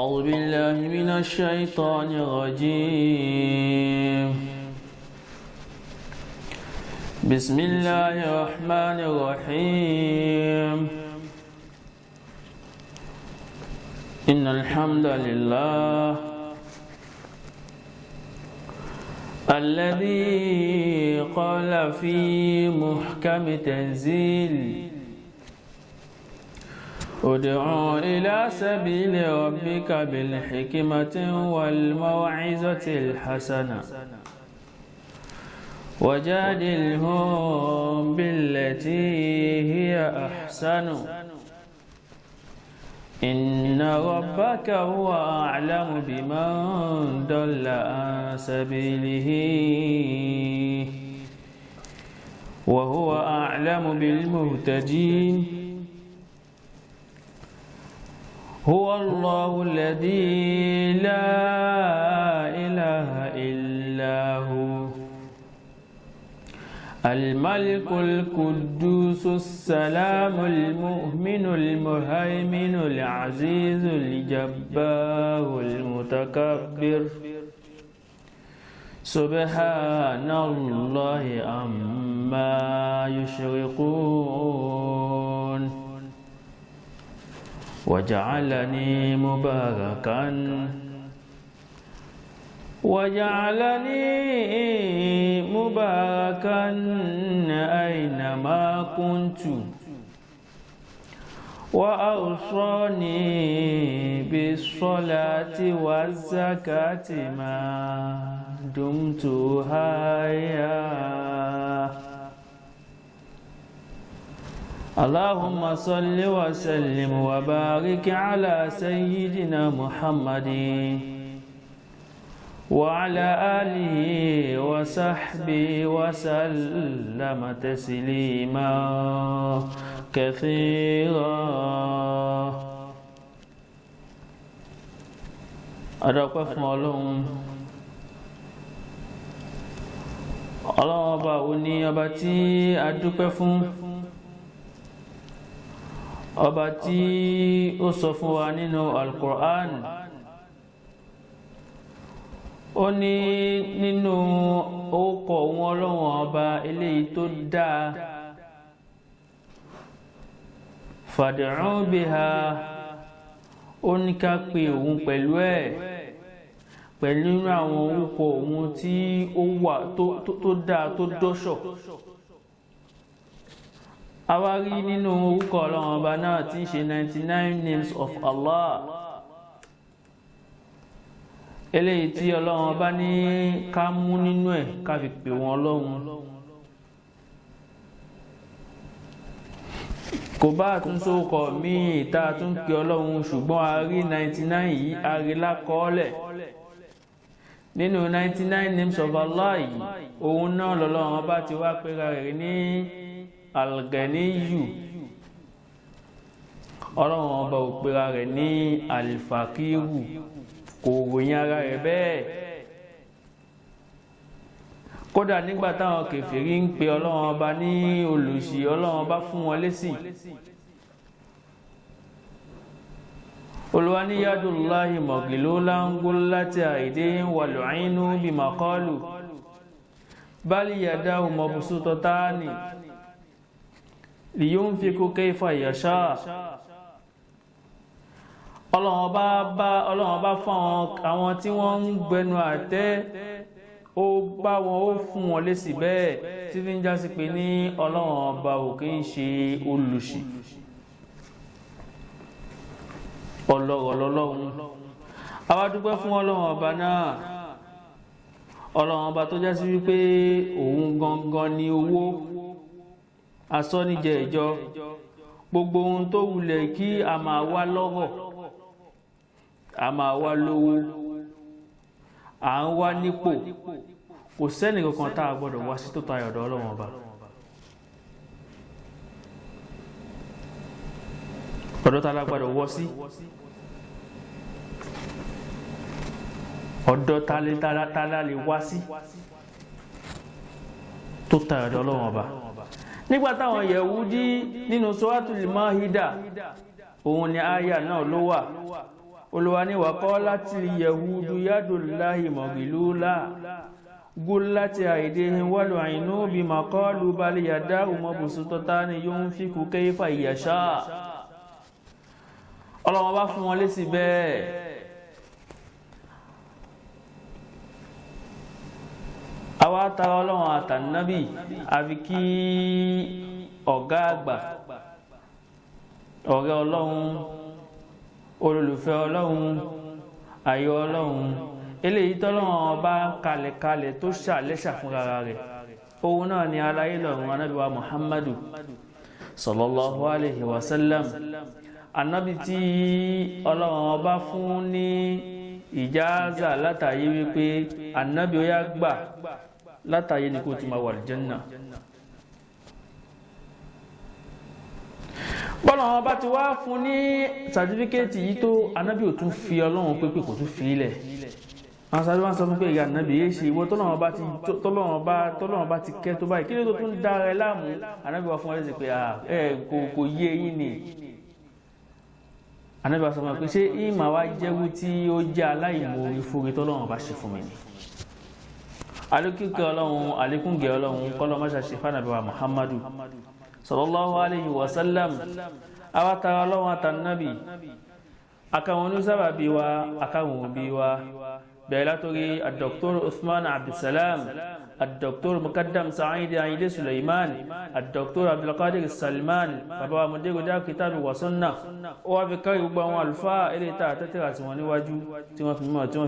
أعوذ بالله من الشيطان الرجيم. بسم الله الرحمن الرحيم. إن الحمد لله الذي قال في محكم تنزيل ادع إلى سبيل ربك بالحكمة والموعظة الحسنة وجادلهم بالتي هي أحسن إن ربك هو أعلم بمن ضل عن سبيله وهو أعلم بالمهتدين. هو الله الذي لا إله إلا هو الملك القدوس السلام المؤمن المهيمن العزيز الجبار المتكبر سبحان الله عما يشركون. وجعلني مباركا أينما كنت وأوصاني بالصلاة والزكاة ما دمت حيا. اللهم صل وسلم وبارك على سيدنا محمد وعلى آله وصحبه وسلم تسليما كثيرا. adúpẹ́ fún Ọlọ́run ọba òní ọba tí a dúpẹ́ fún, ọba tí ó sọ fún wa nínú Al-Qur'an. Ó ní nínú orúkọ òun Ọlọ́run ọba eléyìí tó dáa, fad'u biha, ó ní ká pe òun pẹ̀lú ẹ̀, pẹ̀lú àwọn orúkọ òun tí ó wà tó dáa tó dọ́ṣọ̀. A wá rí nínú orúkọ Ọlọ́run ọba náà tí ń ṣe 99 names of Allah, eléyìí tí Ọlọ́run ọba ní ká mú nínú ẹ̀ ká fi pè wọ́n Ọlọ́run. Kò bá àtúnṣe orúkọ míì tá a tún pè Ọlọ́run, ṣùgbọ́n a rí 99 yìí, a rí lákọọ́lẹ̀ nínú 99 names of Allah yìí. Òun náà lọ́lọ́run ọba ti wá pera rẹ̀ ní Al-Ghaniyu. Ọlọ́run ọba ò pera rẹ̀ ní Al-Faqiru, kò ròyìn ara rẹ̀ bẹ́ẹ̀. Kódà nígbà táwọn kèfèrí ń pe Ọlọ́run ọba ní olùṣì, Ọlọ́run ọba fún wọn lésì. Olúwa ní yadullahi maglulan gullat aydihim wa lu'inu bima qalu bal yadahu mabsutatani liyunfiqu kayfa yasha. Ọlọ́run ọba fún àwọn tí wọ́n ń gbẹnu àtẹ́, ó bá wọn, ó fún wọn lésì bẹ́ẹ̀, tí fi ń já sí pé ní Ọlọ́run ọba ò kì í ṣe olùṣì, ọlọ́rọ̀ lọ́lọ́run. A wá dúpẹ́ fún Ọlọ́run ọba náà, Ọlọ́run ọba tó já sí wípé òun gangan ni owó, asọ́níjẹ ìjọ. Gbogbo ohun tó wulẹ̀ kí a máa wá lọ́rọ̀, a máa wá lówó, à ń wá nípò, kò sẹ́nì kankan tá a gbọ́dọ̀ wá sí tó tayọ ọ̀dọ̀ Ọlọ́run ọba. Ọ̀dọ̀ tá a gbọ́dọ̀ wọ́ sí, ọ̀dọ̀ tá a lè wá sí tó tayọ ọ̀dọ̀ Ọlọ́run ọba. nígbà táwọn Yẹhudi nínú Suratul Maida, òun ni àyà náà ló wà, Olúwa ní wa qalatil yahudu yadullahi maghlula gullat aydihim wa lu'inu bima qalu bal yadahu mabsutatani yunfiqu kayfa yasha. Ọlọ́run bá fún wọn lésì bẹ́ẹ̀. Àwa tara Ọlọ́run àtànábì àfi kí ọ̀gá àgbà, ọ̀rẹ́ Ọlọ́run, olólùfẹ́ Ọlọ́run, ayọ̀ Ọlọ́run, eléyìí tọ́lọ́run bá kalẹ̀ tó ṣàlẹ́ṣà fún ara rẹ̀, òun náà ni aláyé lọ́run Ànábì wa Muhammadu sallallahu alaihi wasallam. Ànábì tí Ọlọ́run bá fún ní ìjáza látàyé wípé ànábì ó yá gbà látàyé ní kó ti máa wà àlùjánnà. Bọ́lọ́run bá ti wá fún ní sàtífíkẹ́ẹ̀tì yìí tó ànábì ò tún fi Ọlọ́run pépè kò tún fi ilẹ̀. Àwọn sáré wá sọ fún pé ìyá ànábì yé ṣe ìwọ tọ́lọ́run bá ti kẹ́ tó báyìí kí ló tó tún dára ẹ láàmú. Ànábì wá fún ẹ pé kò yé yín ni. Ànábì wá sọ fún pé ṣé ìmà wá jẹ́wú tí ó jẹ́ aláìmoore fúre tọ́lọ́run bá ṣe fún mi ni. Alékúnkẹ́ Ọlọ́run, alékúngẹ́ Ọlọ́run kọ́lọ́ máṣá ṣe fánàbí wa Muhammadu sallallahu alaihi wasallam. Awátara Ọlọ́run àtànábì, akáwọn onísábàbí wa, akáwọn òbí wa, bẹ̀rẹ̀ látorí Dr. Uthman Abdulsalam, Dr. Mukaddam Sa'id Aide Suleiman, Dr. Abdulkadir Salman, bàbá wa Mudiru Dar Kitabi wa Sunnah. Ó wá fi kárí gbogbo àwọn àlùfáà ilé ìta àtẹ́tẹ́rà tí wọ́n níwájú tí wọ́n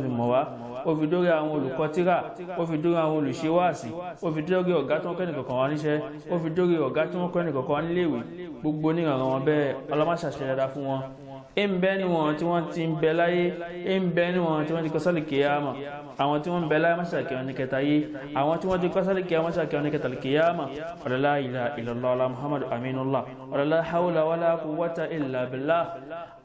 fi mọ̀ wá. Ó fi dórí àwọn olùkọ́ tírà, ó fi dórí àwọn olùṣèwàásí, ó fi dórí ọ̀gá tí wọ́n kọ́ ẹnìkọ̀ọ̀kan wá níṣẹ́, ó fi dórí ọ̀gá tí wọ́n kọ́ ẹnìkọ̀ọ̀kan wá níléèwé. Gbogbo oníranran wọn bẹ́ẹ̀ ọlọ́máṣàṣẹ́ dáadáa fún wọn. ń bẹ ní wọn tí wọ́n ti ń bẹ láyé, ń bẹ ní wọn tí wọ́n ti kọ́ sálì kíyámà. Àwọn tí wọ́n ń bẹ láyé máṣàkẹ́ wọn ní kẹta yé, àwọn tí wọ́n ti kọ́ sálì kíyámà máṣàkẹ́ wọn ní kẹta kíyámà. La ilaha illallah ala Muhammadu aminullah la hawla wala quwwata illa billah.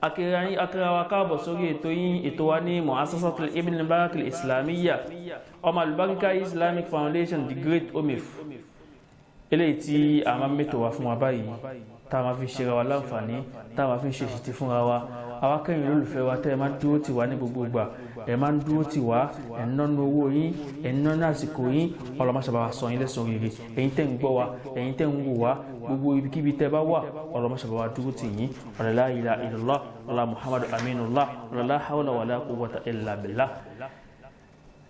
Akira wa káàbọ̀ sórí ètò yín, ètò wa ní Mu'assasatul Ibn al-Mubarak al-Islamiyya, Ọmọ Al-Barika Islamic Foundation, the Great OMIF. Eléyìí tí a máa mẹ́tò wá fún wa báyìí, tá a máa fi ṣe ra wa láǹfààní, tá a máa fi ṣe ìṣìtì fúnra wa. Àwa kẹ́yìn olólùfẹ́ wa tẹ́ ẹ máa dúró tì wá ní gbogbo ìgbà, ẹ máa ń dúró tì wá, ẹ ń nánú owó yín, ẹ ń nánú àsìkò yín. Ọlọ́run máa ṣàbàwá sọ yín lẹ́san rere. Ẹ̀yin tẹ́ ń gbọ́ wa, ẹ̀yin tẹ́ ń wò wá, gbogbo ibikíbi tẹ́ bá wà, Ọlọ́run máa ṣàbàwá dúró tì yín. La ilaha illallah ala Muhammadu aminullah la hawla wala quwwata illa billah.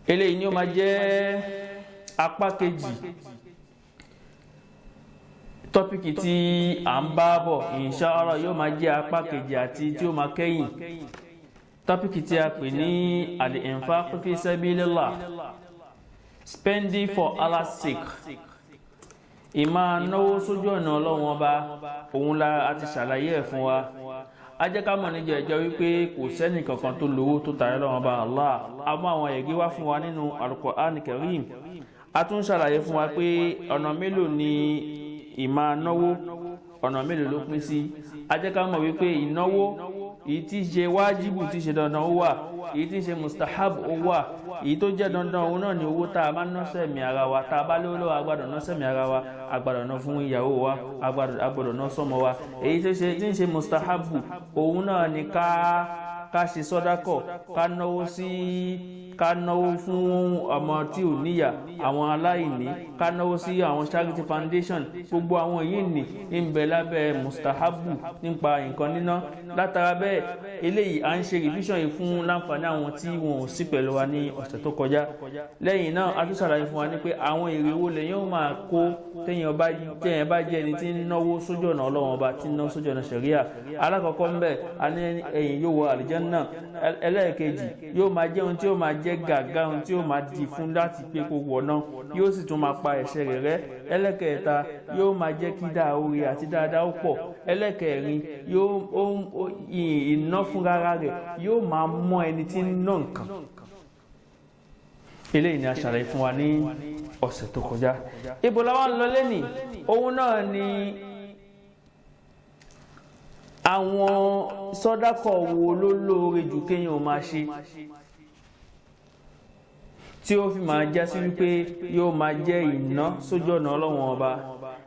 Eléyìí ni ó máa jẹ́ apá kejì tọ́pìkì tí à ń bá bọ̀. Inshallah yóò máa jẹ́ apá kejì àti tí ó máa kẹ́yìn. Tọ́pìkì tí a pè ní al-infaq fi sabilillah, spending for Allah's sake. Ìmá náwó sójú ọ̀nà Ọlọ́run Ọba, òun la a ti ṣàlàyé ẹ̀ fún wa. A jẹ́ ká mọ̀ níjẹ́ ẹjọ́ wípé kò sẹ́ni kankan tó lówó tó tayọ Ọlọ́run Ọba Allah. A mú àwọn ẹ̀rí wá fún wa nínú Al-Qur'an Karim. A tún ṣàlàyé fún wa pé ọ̀nà mélòó ni ìmá náwó, ọ̀nà mélòó ló pín sí. A jẹ́ ká mọ̀ wípé ìnáwó, èyí tí ṣe wájìbù tí ṣe dandan ó wà, èyí tí ṣe mustahab ó wà. Èyí tó jẹ́ dandan òun náà ni owó tá a máa ń ná sẹ́mi ara wa, tá a bá lówó lọ́wọ́ agbádọ̀ ná sẹ́mi ara wa, agbádọ̀ ná fún ìyàwó wa, agbádọ̀ ná sọ́mọ wa. Èyí tí ń ṣe mustahabu òun náà ni ká ṣe sọ́dákọ̀, ká náwó fún ọmọ tí ò níyà, àwọn aláìní, ká náwó sí àwọn charity foundation. Gbogbo àwọn yìí ní ń bẹ lábẹ́ mustahabu nípa nǹkan níná. Látara bẹ́ẹ̀, eléyìí à ń ṣe revision yìí fún láǹfààní àwọn tí wọn ò sí pẹ̀lú wa ní ọ̀sẹ̀ tó kọjá. Lẹ́yìn náà a tún ṣàlàyé fún wa ní pé àwọn èrè wo lèyàn ó máa kó téèyàn bá jẹ́ ẹni tí ń náwó sójú ọ̀nà Ọlọ́run Ọba, tí ń náwó sójú ọ̀nà ṣẹ̀ríà. Alákọ̀ọ́kọ́ ń bẹ, a ní ẹ̀yìn yóò wọ àlìjánnà. Ẹlẹ́ẹ̀kejì yóò máa jẹ́ ohun tí ó máa jẹ́ gàgá, ohun tí ó máa di fún láti pé kó wọ̀nà, yóò sì tún máa pa ẹ̀ṣẹ̀ rẹ̀ rẹ́. Ẹlẹ́ẹ̀kẹta yóò máa jẹ́ kí dáorí àti dáadáa ó pọ̀. Ẹlẹ́ẹ̀kẹrin ìná fún rárá rẹ̀ yóò máa mọ́ ẹni tí ń ná nǹkan. Eléyìí ni a ṣàlàyé fún wa ní ọ̀sẹ̀ tó kọjá. Ibo la wá ń lọ lẹ́nìí, òun náà ni àwọn sọ́dákọ̀ wo ló lóore jù kéèyàn máa ṣe, tí ó fi máa já sí wípé yóò máa jẹ́ ìná sójú ọ̀nà Ọlọ́run Ọba.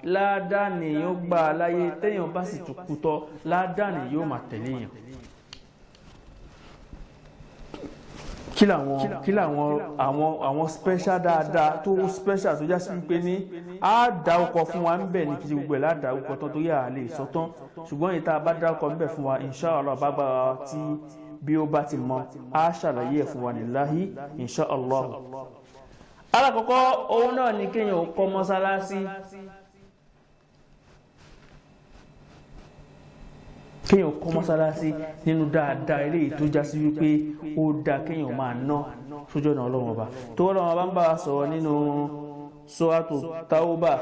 Ládàá ni yóò gbà láyé, téèyàn bá sì tún kú tọ́, ládàá ni yóò máa tẹ̀lé yàn. kí làwọn special dáadáa tó special tó já sí wípé ní á dá ọkọ̀ fún wa ń bẹ̀ ní kí gbogbo ẹ̀ ládàá ọkọ̀ tán torí àlè sọ́tán ṣùgbọ́n ìta bá dá ọkọ̀ ń bẹ̀ fún wa inshallah bá gbára tí bí ó bá ti mọ á ṣàlàyé ẹ̀ fún wa níláhí inshallah. alákọ̀ọ́kọ́ òun náà ni kéèyàn kọ́ mọ́sálásí kéèyàn kọ́ mọ́sálásí nínú dáadáa eléyìí tó já sí wípé ó dáa kéèyàn máa ná sójú ọ̀nà Ọlọ́run Ọba tó Ọlọ́run Ọba ń bá wa sọ̀rọ̀ nínú Suratu Tauba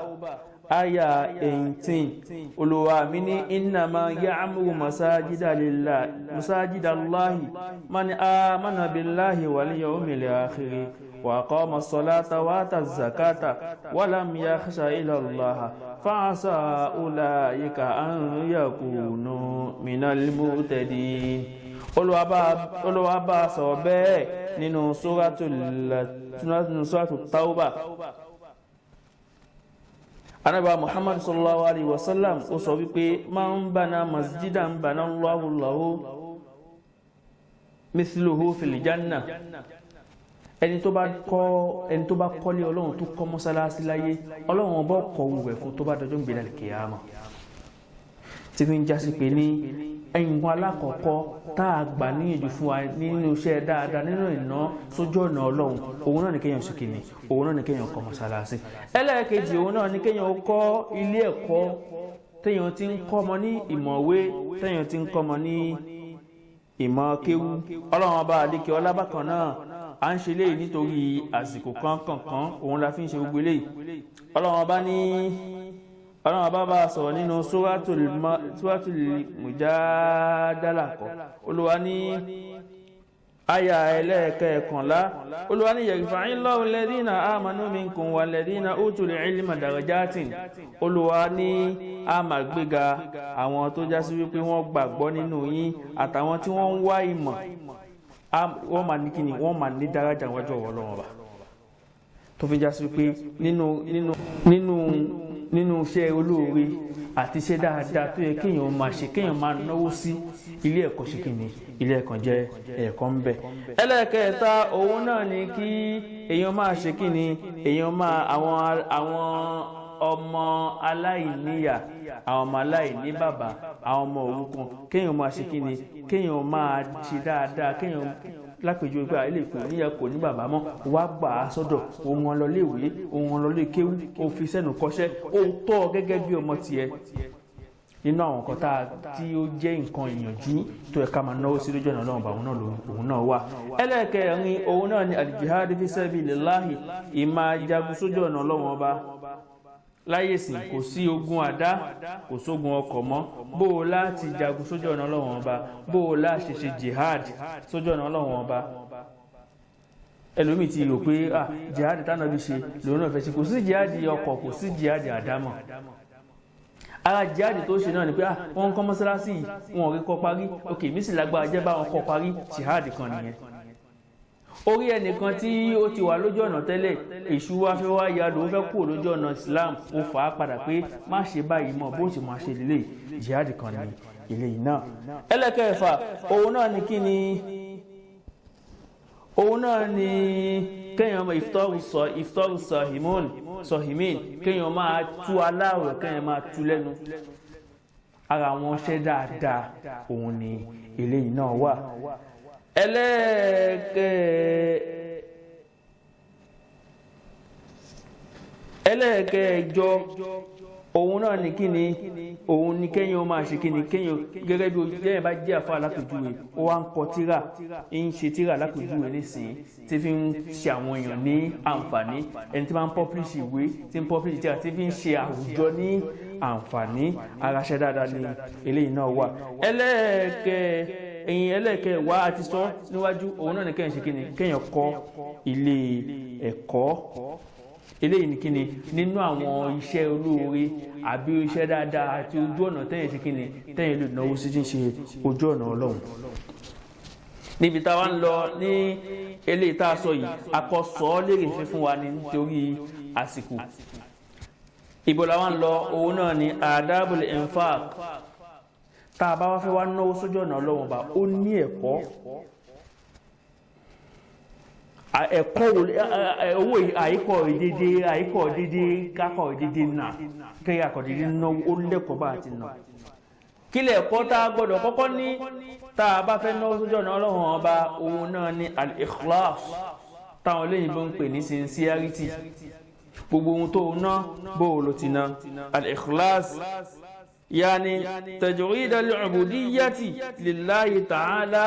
aya 18 Olúwa mi ní innama ya'muru masajidallahi man amana billahi wal yawmil akhir wa aqama as-salata wa ata az-zakata wa lam yakhsha illa Allah fa'asa ulaika an yakunu minal muhtadin. Olúwa bá sọ̀rọ̀ bẹ́ẹ̀ nínú Suratu Tauba. Ànábì Muhammad sallallahu alaihi wasallam ó sọ wípé man bana masjidan bana Allahu lahu mithluhu fil janna. ẹni tó bá kọ́lé Ọlọ́run tó kọ́ mọ́sálásí láyé Ọlọ́run ọba kọ́ wùwẹ̀ fún tó bá dọjọ́ gbé lálẹ́ kíyámà. tí fi ń jásí pé ní ẹ̀yìn alákọ̀ọ́kọ́ tá a gbà níyànjú fún wa nínú iṣẹ́ dáadáa nínú ìná sójú ọ̀nà Ọlọ́run òun náà ní kéèyàn ṣe kìíní òun náà ní kéèyàn kọ́ mọ́sálásí. ẹlẹ́ẹ̀kejì òun náà ní kéèyàn kọ́ ilé ẹ̀kọ́ téèyàn ti ń kọ́ ọmọ ní ìmọ̀wé téèyàn ti ń kọ́ ọmọ ní ìmọ̀ kéwú. Ọlọ́run ọba àdékè ọlábàkan náà à ń ṣe léyìí nítorí àsìkò kankan òun la fi ń ṣe gbogbo eléyìí. Ọlọ́run ọba bá sọ̀rọ̀ nínú Suratul Mujadala kọ́ Olúwa ní aya ẹlẹ́ẹ̀kẹ́ẹ̀kànlá Olúwa ní yarfa'illahu alladhina amanu minkum walladhina utul ilma darajatin. Olúwa ní a máa gbéga àwọn tó já sí wípé wọ́n gbàgbọ́ nínú yín àtàwọn tí wọ́n ń wá ìmọ̀ wọ́n máa ní kíni wọ́n máa ní dárájà wájú Ọlọ́run Ọba tó fi já sí pé nínú iṣẹ́ olóore àti iṣẹ́ dáadáa tó yẹ kéèyàn máa ṣe kéèyàn máa náwó sí ilé ẹ̀kọ́ ṣe kíni ilé ẹ̀kọ́ jẹ́ ẹ̀kọ́ ń bẹ. ẹlẹ́ẹ̀kẹta òun náà ni kí èèyàn máa ṣe kíni èèyàn máa àwọn ọmọ aláìníyà àwọn ọmọ aláìní bàbá àwọn ọmọ òrukàn kéèyàn máa ṣe kíni kéèyàn máa ṣe dáadáa kéèyàn lápèjú ìgbà ilé ìkò níyà kò ní bàbá mọ́ wá gbà á sọ́dọ̀ òun wọn lọ léèwé òun wọn lọ lé kéwú ó fi sẹ́nu kọ́ṣẹ́ ó tọ́ gẹ́gẹ́ bí ọmọ tiẹ̀. nínú àwọn nǹkan tí ó jẹ́ nǹkan ìyànjú tó yẹ ká máa náwó sí lójú ọ̀nà Ọlọ́run bá òun náà wà. ẹlẹ́ẹ̀kẹrin òun náà ni al-jihad fi sabilillahi ìmáa jagun sójú ọ̀nà Ọlọ́run Ọba. láyé sìn kò sí ogun àdá kò sógun ọkọ̀ mọ́ bó o láti jagun sójú ọ̀nà Ọlọ́run Ọba bó o láti ṣe jihad sójú ọ̀nà Ọlọ́run Ọba. ẹlòmíì ti rò pé jihad tánàbí ṣe lòun náà fẹ́ ṣe kò sí jihad ọkọ̀ kò sí jihad àdámọ̀. ara jihad tó ṣe náà ni pé wọ́n ń kọ́ mọ́sálásí wọn ò rí kọ́ parí ok mísì lágbára jẹ́ bá wọn kọ́ parí jihad kan nìyẹn. orí ẹnìkan tí ó ti wà lójú ọ̀nà tẹ́lẹ̀ èṣù wá fẹ́ wá ya lòun fẹ́ kúrò lójú ọ̀nà Islam ó fà á padà pé má ṣe báyìí mọ́ bó ṣe máa ṣe lélẹ̀ jihad kan ní ilé yìí náà. ẹlẹ́kẹ̀ẹ́fà òun náà ni kí ni òun náà ni kéèyàn máa iftaru sahimin kéèyàn máa tú aláwẹ̀ kéèyàn máa tú lẹ́nu. ara wọn ṣẹ́ dáadáa òun ni ilé yìí náà wà. ẹlẹ́ẹ̀kẹjọ òun náà ní kíni òun ní kéèyàn máa ṣe kíni kéèyàn gẹ́gẹ́ bí ojúlẹ́yìn bá jẹ́ àfa alápèjúwe ó wá ń kọ tíra ń ṣe tíra alápèjúwe nísìnyí tí fi ń ṣe àwọn èèyàn ní àǹfààní ẹni tí máa ń pọ́pílìṣì ìwé tí ń pọ́pílìṣì tíra tí fi ń ṣe àwùjọ ní àǹfààní aráṣẹ́ dáadáa ní eléyìí náà wà. ẹlẹ́ẹ̀kẹ́ wá àti sọ níwájú òun náà ní kéèyàn ṣe kíni kéèyàn kọ́ ilé ẹ̀kọ́ eléyìí ní kíni nínú àwọn iṣẹ́ olóore àbí iṣẹ́ dáadáa àti ojú ọ̀nà tẹ́yìn ṣe kíni tẹ́yìn lè náwó sí ti ń ṣe ojú ọ̀nà Ọlọ́run. níbi táwa ń lọ ní eléyìí tá a sọ yìí akọ́sọ́ lérè fún wa ní nítorí àsìkò. ibo làwọn ń lọ òun náà ní adabul infaq tá a bá wá fẹ́ wá náwó sójú ọ̀nà Ọlọ́run bá ó ní ẹ̀kọ́ ẹ̀kọ́ owó àìkọ́ dédé kákọ̀ dédé náà kéyàkọ̀ dédé náà ó lẹ́kọ̀ọ́ bá àti náà kí lẹ̀kọ́ tá a gbọ́dọ̀ kọ́kọ́ ní tá a bá fẹ́ náwó sójú ọ̀nà Ọlọ́run ọba òun náà ní al-ikhlas táwọn olóyìnbó ń pè ní sincerity gbogbo ohun tó ná bó ló ti ná al-ikhlas يعني تجريد العبودية لله تعالى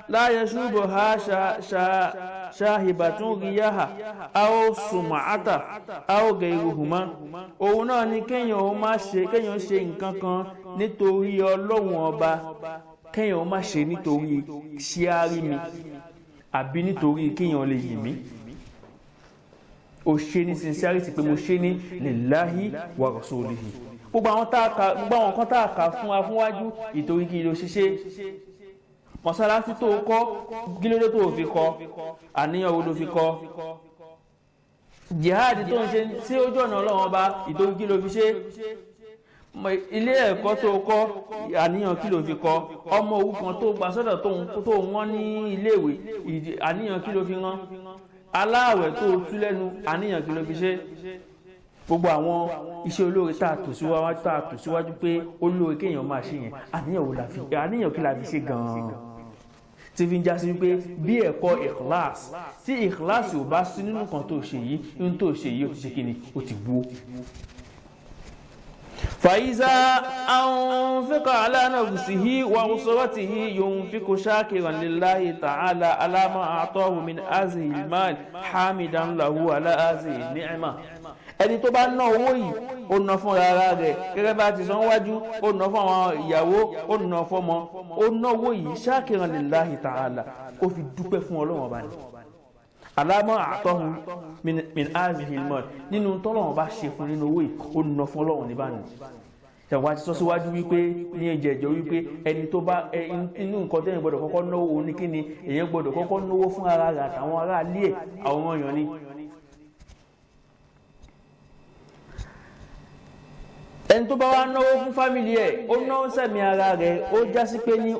لا يشوبها شاهبة رياها أو سمعة أو غيرهما òun náà ni kéèyàn ṣe nǹkan kan nítorí Ọlọ́run ọba kéèyàn má ṣe nítorí ṣíárí mi àbí nítorí kéèyàn lè yìn mí ó ṣe ní sincerity pé mo ṣe ní lillahi wa rasulihi gbogbo àwọn kan tá a kà fún wa fúnwájú ìtorí kí ló ṣiṣẹ́ mọ́sálásí tó kọ́ kí ló dé tó fi kọ́ àníyàn wo ló fi kọ́ jihad tó ń ṣe sí ojú ọ̀nà Ọlọ́run ọba ìtorí kí ló fi ṣe ilé ẹ̀kọ́ tó kọ́ àníyàn kí ló fi kọ́ ọmọ òrukàn tó gbà sọ́dọ̀ tó wọ́n ní iléèwé àníyàn kí ló fi rán aláàwẹ̀ tó tú lẹ́nu àníyàn kí ló fi ṣe gbogbo àwọn iṣẹ́ olóore tá a tò síwájú pé olóore kéèyàn máa ṣe yẹn àníyàn kí la fi ṣe gan-an tí fi ń já sí wípé bí ẹ̀kọ́ ikhlas tí ikhlas ò bá sí nínú kan tó ṣe yìí nínú tó ṣe yìí ó ti ṣe kí ni ó ti wó. فإذا أنفق على نفسه وأسرته ينفق شاكرا لله تعالى على ما أعطاه من هذه المال حامدا له على هذه النعمة ẹni tó bá ná owó yìí ó ná fún ara rẹ̀ gẹ́gẹ́ bá ti sọ wájú ó ná fún àwọn ìyàwó ó ná fọ́mọ ó ná owó yìí shakiran lillahi ta'ala ó fi dúpẹ́ fún Ọlọ́run ọba ni alama àtọ́hun min azihilmọ́d nínú tọ́lọ́run bá ṣe fún nínú owó yìí ó ná fún Ọlọ́run ní báyìí ṣàwọn àti sọ síwájú wípé ní ẹjẹ̀jọ́ wípé ẹni tó bá inú nǹkan tẹ́yìn gbọ́dọ̀ kọ́kọ́ náwó òun ní kíni èyàn gbọ́dọ̀ kọ́kọ́ náwó fún ara rẹ̀ àtàwọn ará ilé ẹ̀ àwọn ọmọ èèyàn ni. ẹni tó bá wá náwó fún fámìlì ẹ̀ ó náwó sẹ̀mí ara rẹ̀ ó jásí pé ní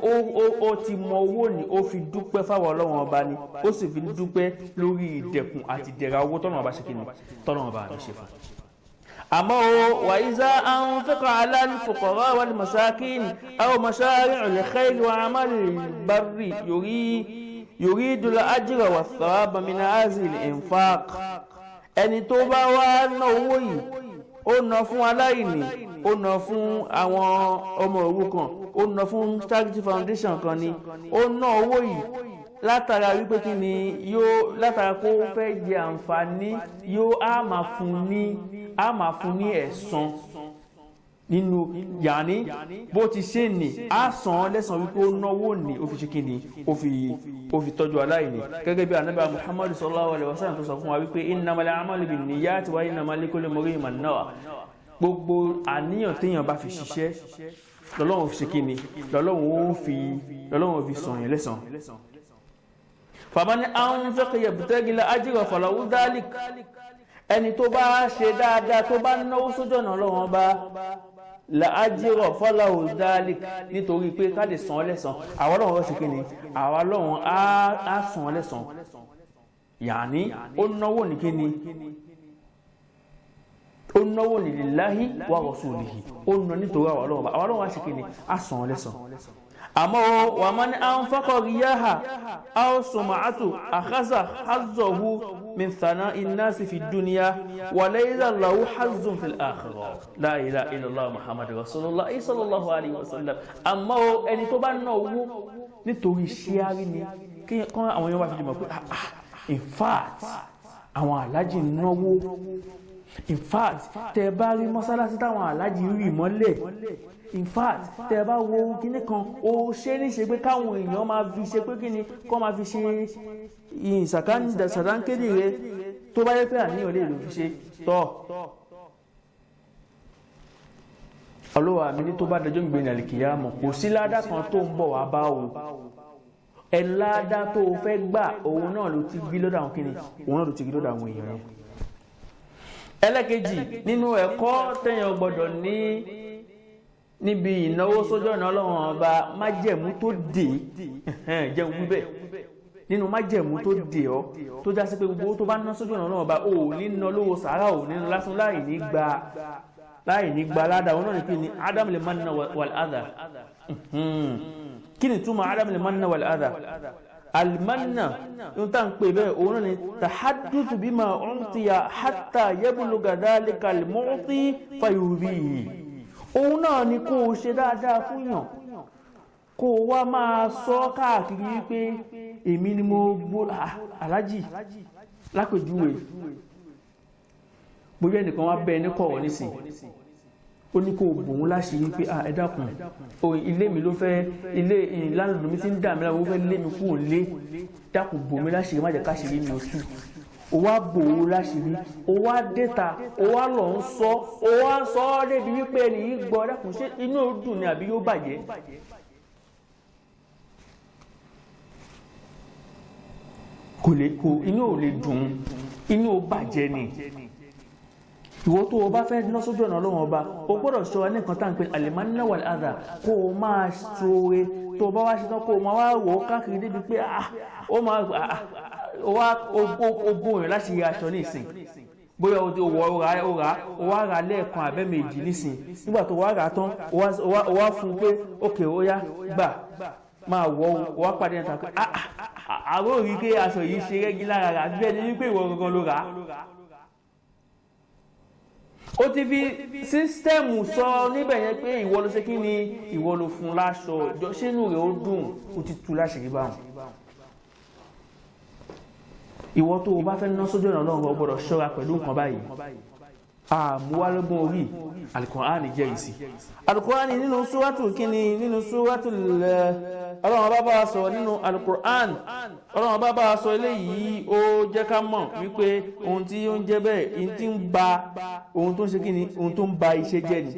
ó ti mọ owó ni ó fi dúpẹ́ fáwọn Ọlọ́run ọba ni ó sì fi dúpẹ́ lórí ìdẹ̀kùn àti ìdẹ̀ra owó tọ́nà ọba ṣe kí ni tọ́nà ọba àmì ṣe fún. àmọ́ wa iza anfaqa ala al-fuqara wal masakin aw mashari' al-khayr wa amal al-barri yuridu al-ajra wa ath-thawaba min hadhihi al-infaq ẹni tó bá wá ná owó yìí ó ná fún aláìní ó ná fún àwọn ọmọ òrukàn ó ná fún charity foundation kan ni ó ná owó yìí látara wípé kí ni yóò látara kó fẹ́ jẹ àǹfààní yóò á máa fún ní ẹ̀san nínú yàní bó ti ṣe ní á san lẹ́san wípé ó náwó ní ó fi ṣe kí ni ó fi tọ́jú aláìní gẹ́gẹ́ bí Ànábì Muhammad sallallahu alaihi wasallam tó sọ fún wa wípé innamal a'malu binniyati wa innamal likulli imri'in ma nawa gbogbo àníyàn téèyàn bá fi ṣiṣẹ́ lọ́lọ́run fi ṣe kí ni lọ́lọ́run fi san yẹn lẹ́san. faman anfaqa yabtaghi al-ajra falahu dhalik ẹni tó bá ṣe dáadáa tó bá náwó sójú ọ̀nà Ọlọ́run ọba làájírọ̀ falahu dhalik nítorí pé ká lè san ọ́ lẹ́san àwọn Ọlọ́run ṣe kí ni àwọn Ọlọ́run á san ọ́ lẹ́san yàní ó náwó ní kí ni ó náwó ní lillahi wa rasulihi ó ná nítorí àwọn Ọlọ́run á ṣe kí ni á san ọ́ lẹ́san. àmọ́ wà máa ní anfaqa riyaha aw sum'atu akhadha hazzahu min thana'i an-nasi fi dunya wa laysa lahu hazzun fil akhirah la ilaha illallah muhammadu rasulullah sallallahu alayhi wa sallam. àmọ́ ẹni tó bá ná owó nítorí ṣíárí ni kí àwọn èèyàn bá fi mọ̀ pé in fact àwọn alájì náwó in fact tẹ́ bá rí mọ́sálásí táwọn alájì rí mọ́lẹ̀ in fact tẹ́ bá wo kíní kan ó ṣe ní ṣe pé káwọn èèyàn máa fi ṣe pé kíni kọ́ máa fi ṣe ìsàkánkéde rẹ tó bá yẹ pé àníyàn lè lò fi ṣe tọ́ ọlọ́wà mi ní tó bá dẹjọ́ ìgbé ní àlìkìyámọ̀ kò sí ládá kan tó ń bọ̀ wá bá o ẹ̀ ládá tó fẹ́ gbà òun náà ló ti gbí lọ́dọ̀ àwọn kíni òun náà ló ti gbí lọ́dọ̀ àwọn èèyàn yẹn. ẹlẹ́kejì nínú ẹ̀kọ́ tẹ́yàn gbọ́dọ̀ ní níbi ìnáwó sójú ọ̀nà Ọlọ́run ọba májẹ̀mú tó dé jẹun wíbẹ̀ nínú májẹ̀mú tó dè ọ́ tó já sí pé gbogbo tó bá ná sójú ọ̀nà náà bá ò ní ná lówó sàárà ò ní ná lásán láì ní gba ládàá òun náà ní kí ni adam lè manna wal adha kí ni túmọ̀ adam lè manna wal adha almanna yóò tá ń pè bẹ́ẹ̀ òun náà ni tahadduth bima untiya hatta yabluga dhalika al-mu'ti fayurihi òun náà ni kó o ṣe dáadáa fún yàn kó o wá máa sọ káàkiri wípé èmi ni mo gbó alájì lápèjúwe bóyá ẹnìkan wá bẹ ní kọ̀ọ̀ nísìn ó ní kó o bòun láṣìírí pé ẹ dákun ilé mi ló fẹ́ ilé ìlànà mi ti ń dà mí láwọn ó fẹ́ lé mi kúrò lé dákun bò mí láṣìírí má jẹ́ káṣìírí mi ò tú ó wá bò ó láṣìírí ó wá déta ó wá lọ ń sọ ó wá sọ ọ́ débi wípé ẹni yìí gbọ́ dákun ṣé inú ó dùn ni àbí yóò bàjẹ́ inú ò lè dùn inú ó bàjẹ́ ni ìwọ tó o bá fẹ́ ná sójú ọ̀nà Ọlọ́run ọba o gbọ́dọ̀ ṣọ́ra ní nǹkan tá à ń pè al-manna wal adha kó o máa ṣoore tó o bá wá ṣetán kó o máa wá wò ó káàkiri débi pé o bóyá láti rí aṣọ ní ìsìn bóyá o wá ra lẹ́ẹ̀kan àbẹ́mẹ̀jì nísìn nígbà tó wá rà tán o wá fún un pé ókè ó yá gbà máa wọ̀ o wá pàdé ẹ̀ta pé àwọn òrí pé aṣọ yìí ṣe rẹ́gí lára rà bẹ́ẹ̀ ni wípé ìwọ gangan ló rà á. ó ti fi sísítẹ́ẹ̀mù sọ níbẹ̀ yẹn pé ìwọ ló ṣe kí ni ìwọ ló fún láṣọ ṣínú rẹ̀ ó dùn ó ti tú láṣìírí báwọn. ìwọ tó o bá fẹ́ ná sójú ọ̀nà Ọlọ́run gbọ́dọ̀ ṣọ́ra pẹ̀lú nǹkan báyìí. àmúwálógún orí Al-Qur'ani jẹ́ ìsì. Al-Qur'ani nínú súrátù kíni nínú súrátù Ọlọ́run bá bá sọ nínú Al-Qur'an Ọlọ́run bá bá sọ eléyìí ó jẹ́ ká mọ̀ wípé ohun tí ó ń jẹ́ bẹ́ẹ̀ ohun tí ń ba ohun tó ń ṣe kíni ohun tó ń ba iṣẹ́ jẹ́ ni.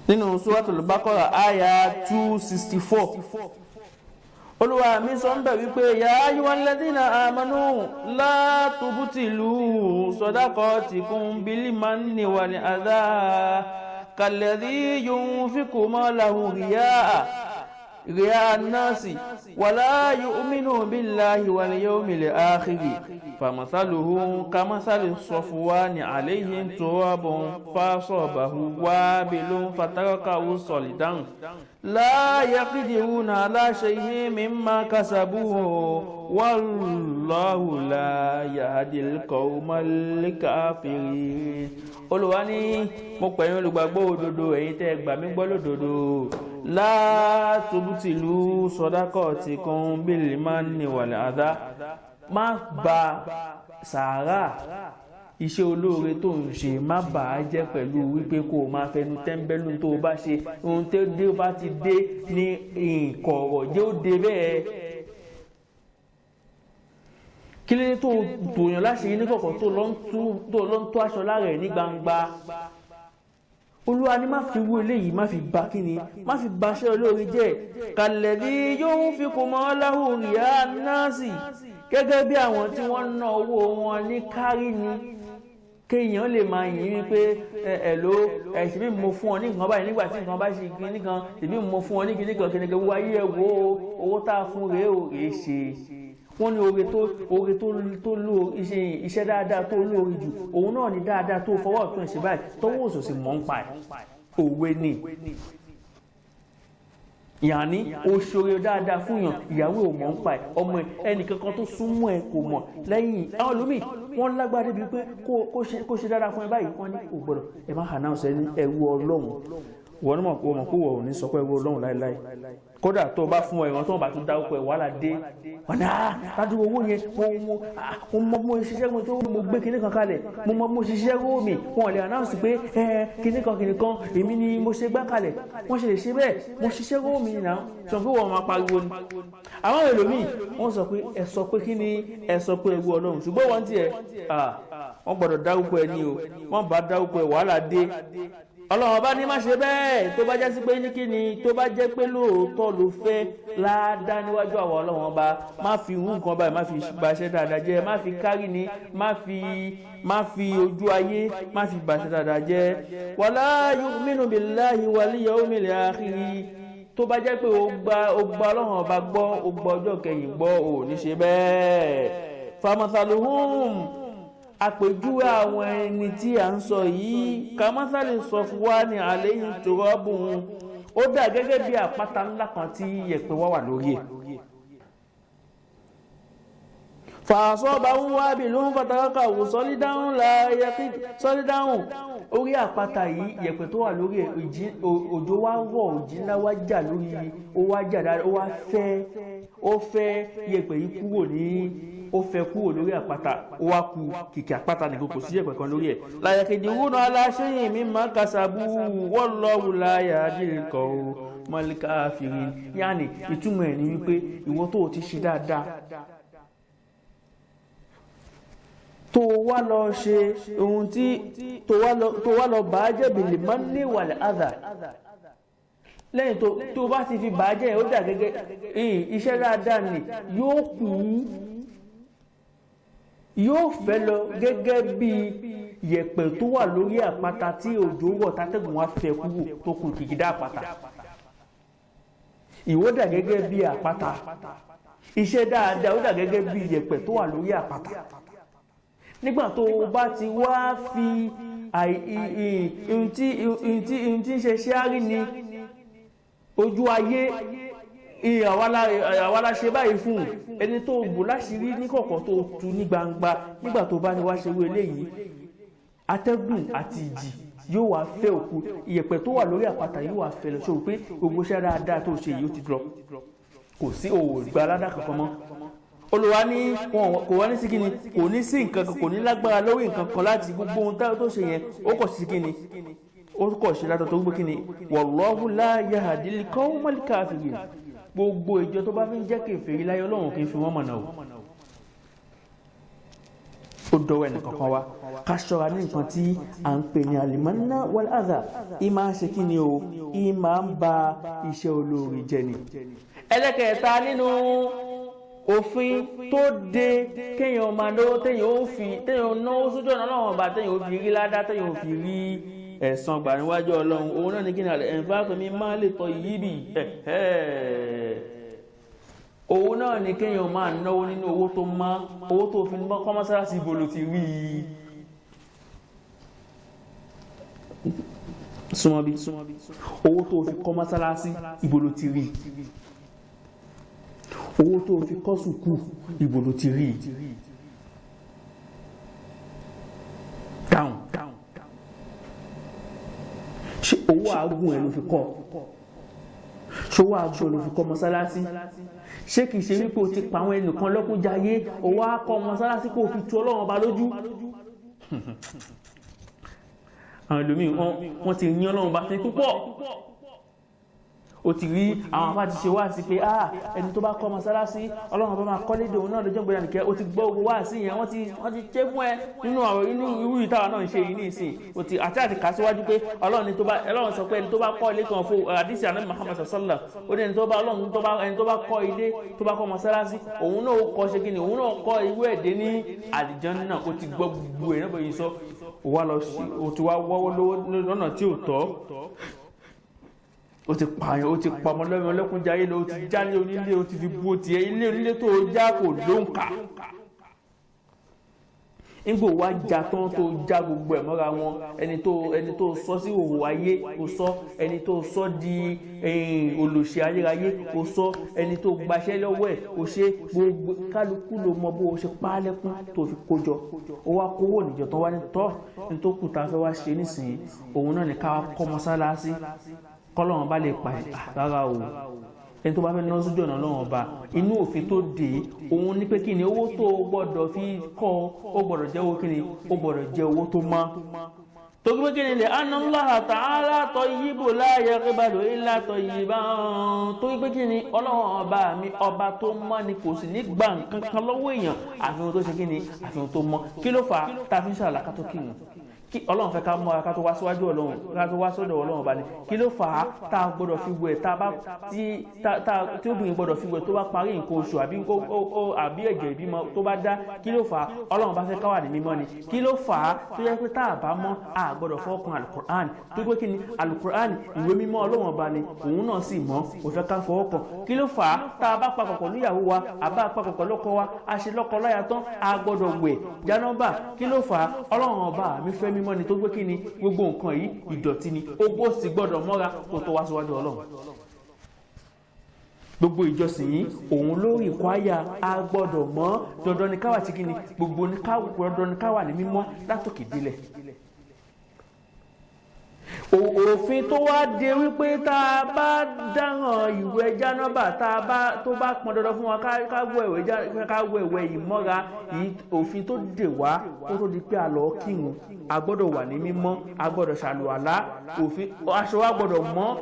nínú Suratul Baqara àyà 264 Olúwa mi sọ ń bẹ̀ wípé ya ayyuhal ladhina amanu la tubtilu sadaqatikum bil manni wal adha kalladhi yunfiqu malahu riya'a an-nasi wala yu'minu billahi wal yawmil akhir famathaluhu kamathali safwani alayhi turabun fasabahu wabilun fatarakahu salidan la yaqdiruna ala shay'in mimma kasabu wallahu la yahdil qawmal kafirin. Olúwa ní mo pè yín olùgbàgbọ́ òdodo ẹ̀yin tẹ́ gbà mí gbọ́ lódodo la tubtilu sadaqatikum bil manni wal adha má bà sàárà iṣẹ́ olóore tó ń ṣe má bà á jẹ́ pẹ̀lú wípé kó o máa fẹnu tẹ́ńbẹ́lú tó o bá ṣe ohun tó dé bá ti dé ní ìkọ̀rọ̀ jẹ́ ó dé bẹ́ẹ̀ kí ló dé tó tòyàn láṣìírí ní kọ̀kọ̀ tó lọ ń tó aṣọ lára ẹ̀ ní gbangba. Olúwa ni má fi wú eléyìí má fi bà kíni má fi bà iṣẹ́ olóore jẹ́ kalladhi yunfiqu malahu riya'a an-nasi gẹ́gẹ́ bí àwọn tí wọ́n ná owó wọn ní kárí ni kéèyàn lè máa yìn wípé ẹ̀lò ẹ̀sìnbí mo fún ọ ní nǹkan báyìí nígbà tí nǹkan bá ṣe kíní kan ìbí mo fún ọ ní kíní kan kíní kan wáyé ẹ̀ wo owó tá a fún rèé ò rèé ṣe wọ́n ní oore tó lò iṣẹ́ dáadáa tó lóore jù òun náà ni dáadáa tó fọwọ́ ọ̀tún ṣe báyìí tọwọ́ òsòsì mọ́ ń pa ẹ̀ òwe ni yàní o ṣoore dáadáa fún yàn ìyàwó ò mọ̀ ń pa ẹ̀ ọmọ ẹ̀ ẹnìkankan tó súnmọ́ ẹ̀ kò mọ̀ lẹ́yìn àwọn olómi wọ́n lágbára débi pé kó ṣe dáadáa fún ẹ báyìí wọ́n ní kò gbọ́dọ̀ ẹ má hànà ọ̀sẹ̀ ní ẹrú Ọlọ́run wọ́n ní mọ̀ kó wọ̀ ò ní sọ pé ẹrú Ọlọ́run láéláé kódà tó bá fún ẹ̀wọ̀n tó bá tún dárúkọ ẹ̀ wàhálà dé wọn ni ládùúgbò owó yẹn mo mọ ṣiṣẹ́ mi tó mo gbé kinní kan kalẹ̀ mo mọ ṣiṣẹ́ owó mi wọn lè announce pé kinní kan èmi ni mo ṣe gbá kalẹ̀ wọ́n ṣe lè ṣe bẹ́ẹ̀ mo ṣiṣẹ́ owó mi náà sọ pé wọ́n máa pariwo ni àwọn ẹlòmíì wọ́n sọ pé ẹ sọ pé kí ni ẹ sọ pé ẹrú Ọlọ́run ṣùgbọ́n wọ́n tiẹ̀ wọ́n gbọ́dọ̀ dárúkọ ẹ ní o wọ́n bá dárúkọ ẹ wàhálà dé Ọlọ́run ọba ní má ṣe bẹ́ẹ̀ tó bá jẹ́ sí pé ní kí ni tó bá jẹ́ pé lóòótọ́ ló fẹ́ láàdá níwájú àwọn Ọlọ́run ọba má fi hù nǹkan báyìí má fi bàṣẹ dáadáa jẹ́ má fi kárí ni má fi ojú ayé má fi bàṣẹ dáadáa jẹ́ wala yu'minu billahi wal yawmil akhir tó tó bá jẹ́ pé ó gba Ọlọ́run ọba gbọ́ ó gba ọjọ́ kẹyìn gbọ́ ò ní ṣe bẹ́ẹ̀. Famathaluhum àpèjúwe àwọn ẹni tí à ń sọ yìí kamathali safwani alayhi turabun ó dà gẹ́gẹ́ bí àpáta ńlá kan tí yẹ̀pẹ̀ wà lórí ẹ̀. Fa'asabahu wabilun fatarakahu salidan la yaqid salidan orí àpáta yìí yẹ̀pẹ̀ tó wà lórí ẹ̀ òjò wá rọ̀ òjì ńlá wá jà lórí ó wá jà dáadáa ó fẹ́ yẹ̀pẹ̀ yìí kúrò lórí àpáta ó wá ku kìkì àpáta nìkan kò sí yẹ̀pẹ̀ kan lórí ẹ̀. La yaqdiruna ala shay'in mimma kasabu wallahu la yahdil qawmal kafirin. Yáni ìtumọ̀ ẹ̀ ní wípé ìwọ tó ti ṣe dáadáa tó wá lọ ṣe ohun tí tó wá lọ bàá jẹ́ bil manni wal adha lẹ́yìn tó bá ti fi bàá jẹ́ ó dà gẹ́gẹ́ iṣẹ́ dáadáa ni yóò fẹ́ lọ gẹ́gẹ́ bí yẹ̀pẹ̀ tó wà lórí àpáta tí òjò wọ̀ tátẹ́gùn wá fẹ́ kúrò tó kù kìkìdá àpáta. Ìwọ dà gẹ́gẹ́ bí àpáta iṣẹ́ dáadáa ó dà gẹ́gẹ́ bí yẹ̀pẹ̀ tó wà lórí àpáta. Nígbà tó bá ti wá fi ohun tí ń ṣe ṣáárí ni ojú ayé àwa la ṣe báyìí fún ẹni tó bò láṣìírí ní kọ̀kọ̀ tó tú ní gbangba. Nígbà tó bá ní wá ṣe wé eléyìí atẹ́gùn àti ìjì yóò wá fẹ́ òkú ìyẹ̀pẹ̀ tó wà lórí àpáta yóò wá fẹ́ lọ ṣe pé gbogbo iṣẹ́ dáadáa tó ṣe yìí ó ti lọ kò sí òògbà aládà kankan mọ́. Olùwà ní kò wá ní sí kíni kò ní sí nǹkan kan kò ní lágbára lórí nǹkan kan láti gbogbo ohun tó ṣe yẹn ó kọ̀ sí kíni ó kọ̀ ṣe látọ̀ tó gbé kíni wallahu la yahdil qawmal kafirin. Gbogbo ìjọ tó bá fi ń jẹ́ kèfèrí láyé Ọlọ́run kì í fi wọ́n mọ̀nà o. Ó dọ̀wọ́ ẹnìkankan wa ká ṣọ́ra ní nǹkan tí à ń pè ní al-manna wal adha ìmá ń ṣe kíni o ìmá ń ba iṣẹ́ olóore jẹ́ ni. Ẹlẹ́kẹ̀ẹ́ta nínú òfin tó de kéèyàn máa lówó téèyàn náwó sójú ọ̀nà Ọlọ́run ọba téèyàn ó fi rí ládá téèyàn ó fi rí ẹ̀san gbà níwájú Ọlọ́run òun náà ní kí ni ẹ̀ǹfààkì mi máa lè tọ́ yìí bì òun náà ní kéèyàn máa náwó nínú owó tó má owó tó fi kọ́ mọ́sálásí ibo ló ti rí i. súnmọ́ bí owó tó fi kọ́ mọ́sálásí ibo ló ti rí i. Owó tó fi kọ́ sùkú ibo ló ti rí i. Down. Ṣé owó àágùn ẹ̀ ló fi kọ́? Ṣé owó àágùn ẹ̀ ló fi kọ́ mọ́sálásí? Ṣé kìí ṣe wípé o ti pa àwọn ẹnìkan lọ́kùn jayé owó akọ́ mọ́sálásí kó o fi tu Ọlọ́run ọba lójú? Àwọn ẹlòmíì wọ́n ti yín Ọlọ́run ọba sí púpọ̀. O ti rí àwọn afá ti ṣe wá sí pé ẹni tó bá kọ́ mọ́sálásí Ọlọ́run ọba máa kọ́ lédè òun náà lọ́jọ́ gbẹ̀rẹ̀ nìkẹ́ o ti gbọ́ ogun wá sí yẹn wọ́n ti ṣe fún ẹ nínú irú ìtawà náà ń ṣe yìí ní ìsìn àti kà síwájú pé Ọlọ́run sọ pé ẹni tó bá kọ́ ilé kan fún àdìsí àná Muhammad sallallahu ó ní ẹni tó bá kọ́ ilé tó bá kọ́ mọ́sálásí òun náà kọ́ ṣe kíni òun náà kọ́ irú ẹ̀dẹ́ ní àlìjánnà o ti gbọ́ gbogbo ẹ̀ náà bọ̀ yìí sọ o ti wá wọ́wọ́ lọ́nà tí ò tọ́ o ti pààyàn o ti pa ọmọ lọ́wọ́ ọlọ́kùnjayé lọ o ti jálé onílé o ti fi bu ti ẹ ilé onílé tó já kò ló ń kà nígbò wá já tán tó já gbogbo ẹ̀ mọ́ra wọn ẹni tó sọ sí òwò ayé o sọ ẹni tó sọ di olùṣe ayérayé o sọ ẹni tó gbaṣẹ́ lọ́wọ́ ẹ̀ o ṣe gbogbo kálukú ló mọ bó o ṣe pálẹ́kún tó fi kójọ o wá kówó níjọ tán wá ní tọ́ ní tó kù tá a fẹ́ wá ṣe nísìnyí òun náà ní ká kọ́ mọ́sálásí kọ́lọ́run bá lè pàdé rárá o ẹni tó bá fẹ́ náà sójú ọ̀nà Ọlọ́run ọba inú òfin tó dé òun ní pé kí ni owó tó gbọ́dọ̀ fi kọ́ ó gbọ́dọ̀ jẹ́ owó kí ni ó gbọ́dọ̀ jẹ́ owó tó mọ́ tó gbé kí ni lè anna Allaha ta'ala tayyibun la yaqbalu illa tayyiban tó gbé kí ni Ọlọ́run ọba mi ọba tó mọ́ ni kò sì ní gbà nǹkan kan lọ́wọ́ èèyàn àfihàn tó ṣe kí ni àfihàn tó mọ́ kí ló fà á tá a fi ń ṣàlàkà tó kí wọn kí Ọlọ́run fẹ́ ká mú ara ká tó wá síwájú Ọlọ́run ká tó wá sọ́dọ̀ Ọlọ́run bá ní kí ló fà á tá a gbọ́dọ̀ fi wẹ̀ tí obìnrin gbọ́dọ̀ fi wẹ̀ tó bá parí nǹkan oṣù àbí ẹ̀jẹ̀ ìbímọ tó bá dá kí ló fà á Ọlọ́run bá fẹ́ ká wà ní mímọ́ ni kí ló fà á tó yẹ pé tá a bá mọ́ a gbọ́dọ̀ fọwọ́ kan alukur'an tó pé kí ni alukur'an ìwé mímọ́ Ọlọ́run ọba ni òun náà sì mọ́ kò fẹ́ ká fọwọ́ kan kí ló fà á tá a bá papọ̀ pẹ̀lú ìyàwó wa àbá papọ̀ pẹ̀lú ọkọ wa a ṣe lọ́kọ láya tán a gbọ́dọ̀ wẹ̀ jánábà kí ló fà á Ọlọ́run ọba mi fẹ́ mímọ́ ni tó pé kí ni gbogbo nǹkan yìí ìdọ̀tí ni ogbó sì gbọ́dọ̀ mọ́ra kó tó wá síwájú Ọlọ́run gbogbo ìjọsìn yìí òun lórí ìkwáyà a gbọ́dọ̀ mọ́ dandan ní káwà tí kí ni gbogbo dandan ní káwà ní mímọ́ látòkè délẹ̀ òfin tó wá de wípé tá a bá dáràn ìwẹ̀ jánábà tó bá pọn dandan fún wa ká wẹ̀ ìmọ́ra òfin tó dè wá kó tó di pé a lọ kírun a gbọ́dọ̀ wà ní mímọ́ a gbọ́dọ̀ ṣàlùwàlá òfin aṣọ wa gbọ́dọ̀ mọ́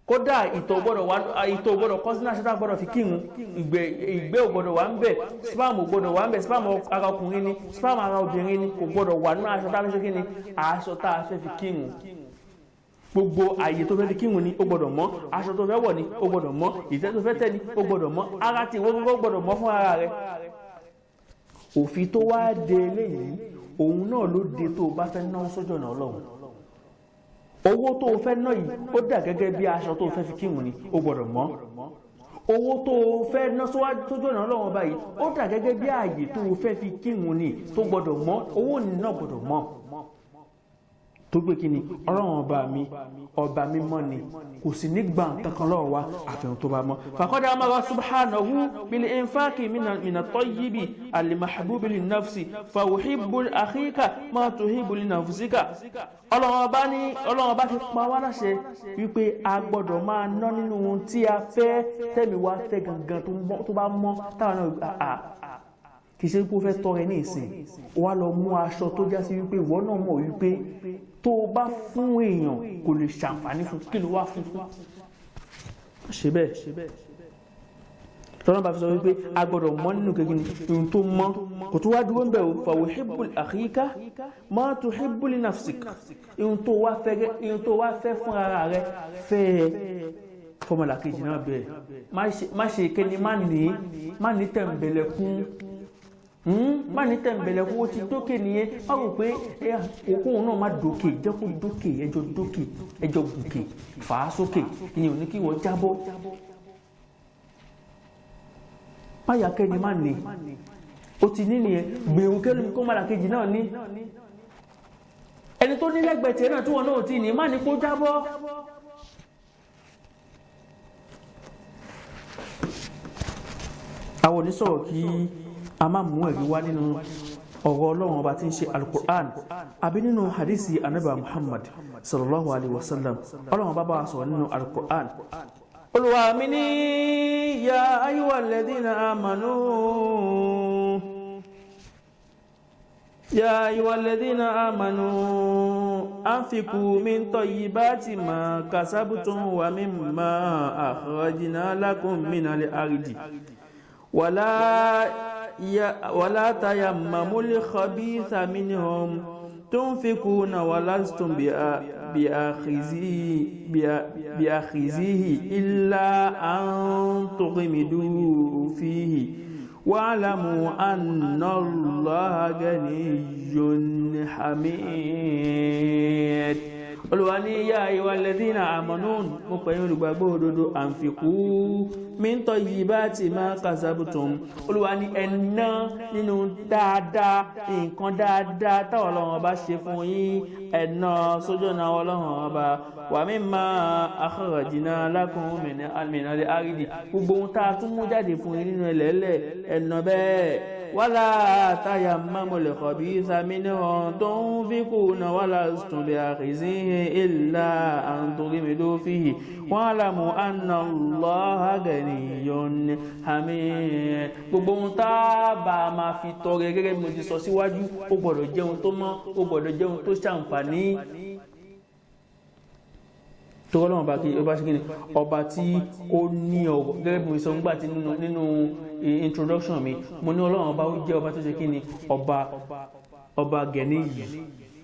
kódà ìtọ̀ gbọ́dọ̀ kọ́sínà ṣẹ́ta gbọ́dọ̀ fi kírun ìgbẹ́ ò gbọ́dọ̀ wà ń bẹ̀ spam ò gbọ́dọ̀ wà ń bẹ̀ spam ara ọkùnrin ni spam ara obìnrin ni kò gbọ́dọ̀ wà nínú aṣọ tá a fẹ́ ṣe kí ni aṣọ tá a fẹ́ fi kírun gbogbo ààyè tó fẹ́ fi kírun ni ó gbọ́dọ̀ mọ́ aṣọ tó fẹ́ wọ̀ ni ó gbọ́dọ̀ mọ́ ìtẹ́ tó fẹ́ tẹ́ ni ó gbọ́dọ̀ mọ́ ara tí ìwé gbogbo gbọ́dọ̀ mọ́ fún ara rẹ̀ òfin tó wá de eléyìí òun náà ló de tó o bá fẹ́ náwó sójú ọ̀nà Ọlọ́run owó tó o fẹ́ ná yìí ó dà gẹ́gẹ́ bí aṣọ tó o fẹ́ fi kírun ni ó gbọ́dọ̀ mọ́ owó tó o fẹ́ ná sójú ọ̀nà Ọlọ́run ọba yìí ó dà gẹ́gẹ́ bí ààyè tó o fẹ́ fi kírun ni tó gbọ́dọ̀ mọ́ owó náà gbọ́dọ̀ mọ́ tó gbé kí ni Ọlọ́run ọba mi mọ́ ni kò sì ní gbà kankan lọ́wọ́ wa àfihàn tó bá mọ́ faqad amara subhanahu bil infaqi min at-tayyibi al-mahbubi lin-nafsi fa uhibbu akhika ma tuhibbu li nafsika Ọlọ́run ọba ti pa wá láṣẹ wípé a gbọ́dọ̀ máa ná nínú ohun tí a fẹ́ tẹ̀mí wa fẹ́ gangan tó bá mọ́ táwọn náà kì í ṣe pé ó fẹ́ tọrẹ ní ìsìn wá lọ mú aṣọ tó já sí wípé ìwọ náà mọ̀ wípé tó o bá fún èèyàn kò lè ṣàǹfààní fún kí ló wá fún ṣe bẹ́ẹ̀ tọ́nà bá fi sọ wípé a gbọ́dọ̀ mọ́ nínú kẹ́kẹ́ ni ohun tó mọ́ kò tó wá dúró ń bẹ̀ o fa uhibbu akhika ma tuhibbu li nafsik ohun tó wá fẹ́ fún ara rẹ fẹ́ fọmọlà kejì náà bẹ́ẹ̀ má ṣe kéni má ní tẹ̀m̀bẹ̀lẹ̀kún má ní tẹ̀m̀bẹ̀lẹ̀kún ó ti dókè nìyẹn má rò pé òkúhun náà má dókè jẹ́ kó dókè ẹjọ́ gùnkè fà á sókè ìyẹn ò ní kí wọ́n jábọ́ má yà kẹ́ni má ní ó ti ní nìyẹn gbèrú kẹ́lùmí kó má làkejì náà ní ẹni tó nílẹ̀gbẹ̀ẹ́ tiẹ̀ náà tí wọ́n náà ti ní má ní kó jábọ́ àwọn onísọ̀rọ̀ kí a máa mú ẹ̀rí wá nínú ọ̀rọ̀ Ọlọ́run ọba tí ń ṣe Al-Qur'an àbí nínú hadisi Ànábì Muhammad sallallahu alaihi wasallam Ọlọ́run ọba bá wa sọ̀rọ̀ nínú Al-Qur'an Olúwa mi ní ya ayyuhal ladhina amanu يا أيها الذين آمنوا أنفقوا من طيبات ما كسبتم ومما أخرجنا لكم من الأرض ولا تيمموا الخبيث منهم تنفقون ولستم بآخذيه إلا أن تغمضوا فيه واعلموا أن الله غني حميد Olúwa ní yá ayyuhal ladhina amanu mo pè yín olùgbàgbọ́ òdodo anfiqu min tayyibati ma kasabtum Olúwa ní ẹ ná nínú dáadáa nǹkan dáadáa táwọn Ọlọ́run ọba ṣe fún yín ẹ ná sójú ọ̀nà Ọlọ́run ọba wa mimma akhrajna lakum min al-ardi gbogbo ohun tá a tún mú jáde fún yín nínú ẹlẹ́lẹ̀ ẹ ná bẹ́ẹ̀ wala tayammamul khabitha minhu tunfiquna walastum bi'akhizihi illa an tughmidu fihi wa'lamu anna Allaha ganiyyun hamid gbogbo ohun tá bá máa fi tọrẹ gẹ́gẹ́ bí mo ti sọ síwájú ó gbọ́dọ̀ jẹ́ ohun tó mọ́ ó gbọ́dọ̀ jẹ́ ohun tó ṣàǹfààní tó Ọlọ́run bá kí ó bá ṣe kíni ọba tí ó ní ọ̀wọ̀ gẹ́gẹ́ bí mo sọ nígbà tí nínú introduction mi mo ní Ọlọ́run ọba ó jẹ́ ọba tó ṣe kíni ọba gẹ̀ẹ́nì yìí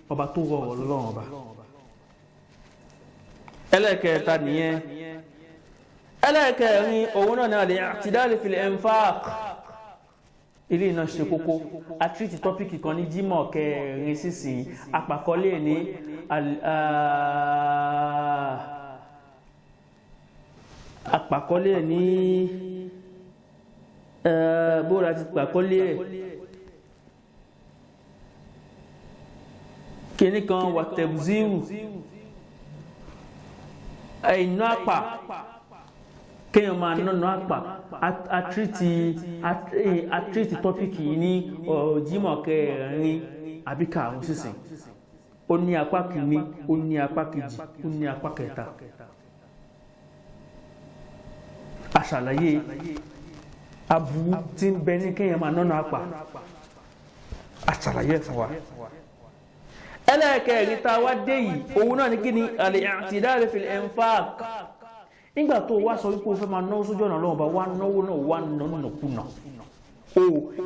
ọba tó rọrọ̀ lọ́lọ́run ọba. ẹlẹ́ẹ̀kẹta nìyẹn. ẹlẹ́ẹ̀kẹrin òun náà ní al-i'tidal fil infaq. ilé iná ṣe kókó àtúntì tọ́pìkì kan ní jímọ̀ kẹrin sísìn àpàkọ́lé ní àpàkọ́lé ní bóra ti pàkọ́lé ẹ̀ kíní kan wà tẹ̀bùzíwù ẹ̀yìn àpà kéèyàn máa nánà àpà àtírìtì tọ́pìkì yìí ní jímọ̀ kẹrin àbí karùn-ún sísìn ó ní apá kìíní ó ní apá kejì ó ní apá kẹta àṣàlàyé aburú tí ń bẹ ní kéèyàn máa nánà àpà àṣàlàyé fún wa. ẹlẹ́ẹ̀kẹrin tá a wá dé yìí òun náà ní kí ni al-i'tidal fil infaq. nígbà tó wá sọ wípé o fẹ́ máa náwó sójú ọ̀nà Ọlọ́run ọba wá náwó náà wá nàkúnà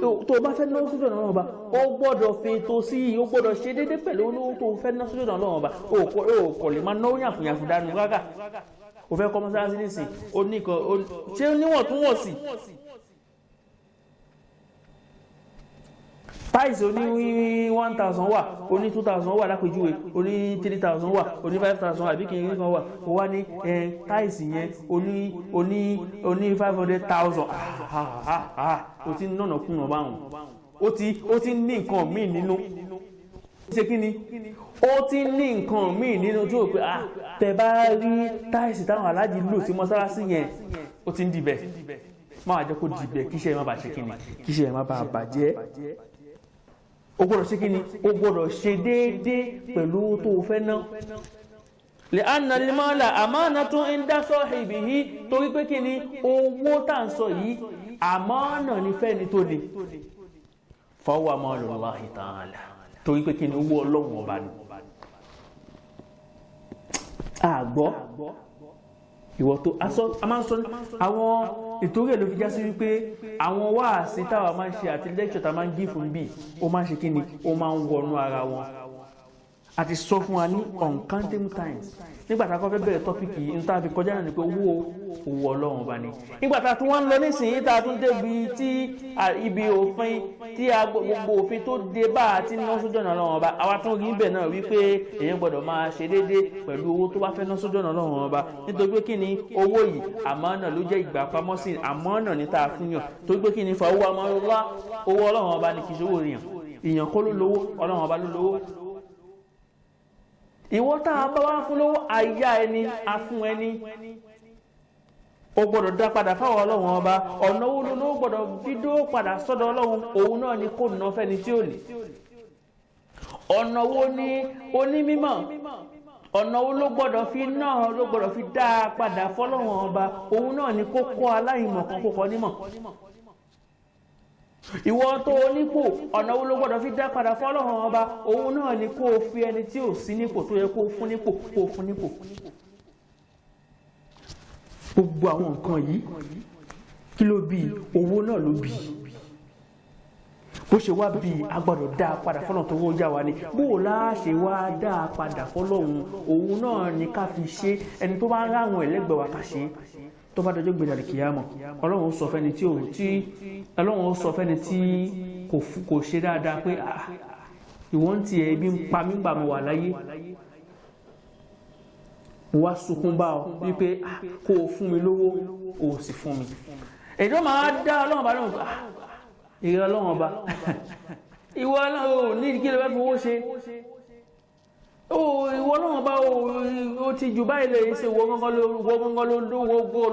tó o bá fẹ́ náwó sójú ọ̀nà Ọlọ́run ọba o gbọ́dọ̀ fètò sí i o gbọ́dọ̀ ṣe déédéé pẹ̀lú olówó tó o fẹ́ náwó sójú ọ̀nà Ọlọ́run ọba o kò lè máa náwó yàfùyàfù dànù rárá o fẹ́ kọ́ mọ́sálásí nísìn o ní kan ṣé níwọ̀ntúnwọ̀nsì táìsì oní 1000 wà oní 2000 wà lápèjúwe oní 3000 wà oní 5000 àbí kìí kan wà ó wá ní táìsì yẹn oní 500,000 ó ti nọ̀nà kùnà báwọn ó ti ní nǹkan míì nínú ṣe kí ni ó ti ní nǹkan míì nínú tí ó pé tẹ bá rí táìsì táwọn aláàjì lò sí mọ́sálásí yẹn ó ti ń dìbẹ̀ máa jẹ́ kó dìbẹ̀ kíṣẹ́ ẹ̀ má bàa ṣe kí ni kíṣẹ́ ẹ̀ má bàa bàjẹ́. o gbọ́dọ̀ ṣe kíni o gbọ́dọ̀ ṣe déédéé pẹ̀lú tó o fẹ́ ná li'anna al-mala amanatun inda sahibihi torí pé kíni owó tá ń sọ yìí àmánà ní fẹ́ni tó ní fa huwa malullahi ta'ala torí pé kíni owó Ọlọ́run ọba ni àgbọ́ ìwọ tó a máa ń sọ àwọn ìtorí ẹ̀ ló fi já sí wípé àwọn wáàsí táwa máa ń ṣe àti lecture tá a máa ń gí fún bí ó máa ń ṣe kí ni ó máa ń wọnú ara wọn àti sọ fún wa ní uncountable times nígbà tá a kọ́ fẹ́ bẹ̀rẹ̀ tọ́pìkì yìí níta fi kọjá náà ni pé owó Ọlọ́run ọba ni nígbà tá a tún wá ń lọ nísìnyí tá a tún débi tí ibi òfin tí gbogbo òfin tó dé bá a ti ná sójú ọ̀nà Ọlọ́run ọba àwa tún rí ibẹ̀ náà wípé èèyàn gbọ́dọ̀ máa ṣe déédéé pẹ̀lú owó tó bá fẹ́ ná sójú ọ̀nà Ọlọ́run ọba nítorí pé kí ni owó yìí àmánà ló jẹ́ ìgbà pamọ́ sí àmánà ní tá a fún yàn torí pé kí ni fa owó amọ́lá owó Ọlọ́run ọba ni kì í ṣe owó èèyàn kọ́ ló lówó Ọlọ́run ọba ló lówó ìwọ tá a bá wá fún lówó àyà ẹni a fún ẹni o gbọ́dọ̀ dá padà fáwọn Ọlọ́run ọba ọ̀nà owó ló gbọ́dọ̀ dídó padà sọ́dọ̀ Ọlọ́run òun náà ni kò ná fẹ́ni tí ò ní ọ̀nà wo ni onímímọ̀ ọ̀nà wo ló gbọ́dọ̀ fi náà ló gbọ́dọ̀ fi dá padà fọ́lọ́run ọba òun náà ni kó kọ́ aláìmọ̀ kan kó kọ́ nímọ̀ ìwọ tó onípò ọ̀nà wo ló gbọ́dọ̀ fi dá padà fọ́lọ́run ọba òun náà ni kó o fi ẹni tí ò sí nípò tó yẹ kó o fún nípò kó o fún nípò gbogbo àwọn nǹkan yìí kí ló bí owó náà ló bí bó ṣe wá bí a gbọ́dọ̀ dá padà fọ́lọ́run tó wọ́n yá wa ni bó o láṣẹ wá dá padà fọ́lọ́run òun náà ni ká fi ṣe ẹni tó bá ń ráwọn ẹlẹ́gbẹ̀ẹ́ wa ká ṣe tó bá dọjọ́ gbé dàrí kìyàmọ̀ Ọlọ́run sọ fẹ́ni tí Ọlọ́run sọ fẹ́ni tí kò ṣe dáadáa pé ìwọ́n ti ẹ̀ ibi ń pa mí gbà mọ́ wà láyé wá sunkún bá ọ wípé kó o fún mi lówó o sì fún mi èdè máa dá Ọlọ́run ọba lóhùn ìrẹ́ Ọlọ́run ọba ìwọ Ọlọ́run ní ìdíkìlẹ̀ bá fi owó ṣe ìwọ náà bá o ti jù báyìí lè ṣe wọ gángan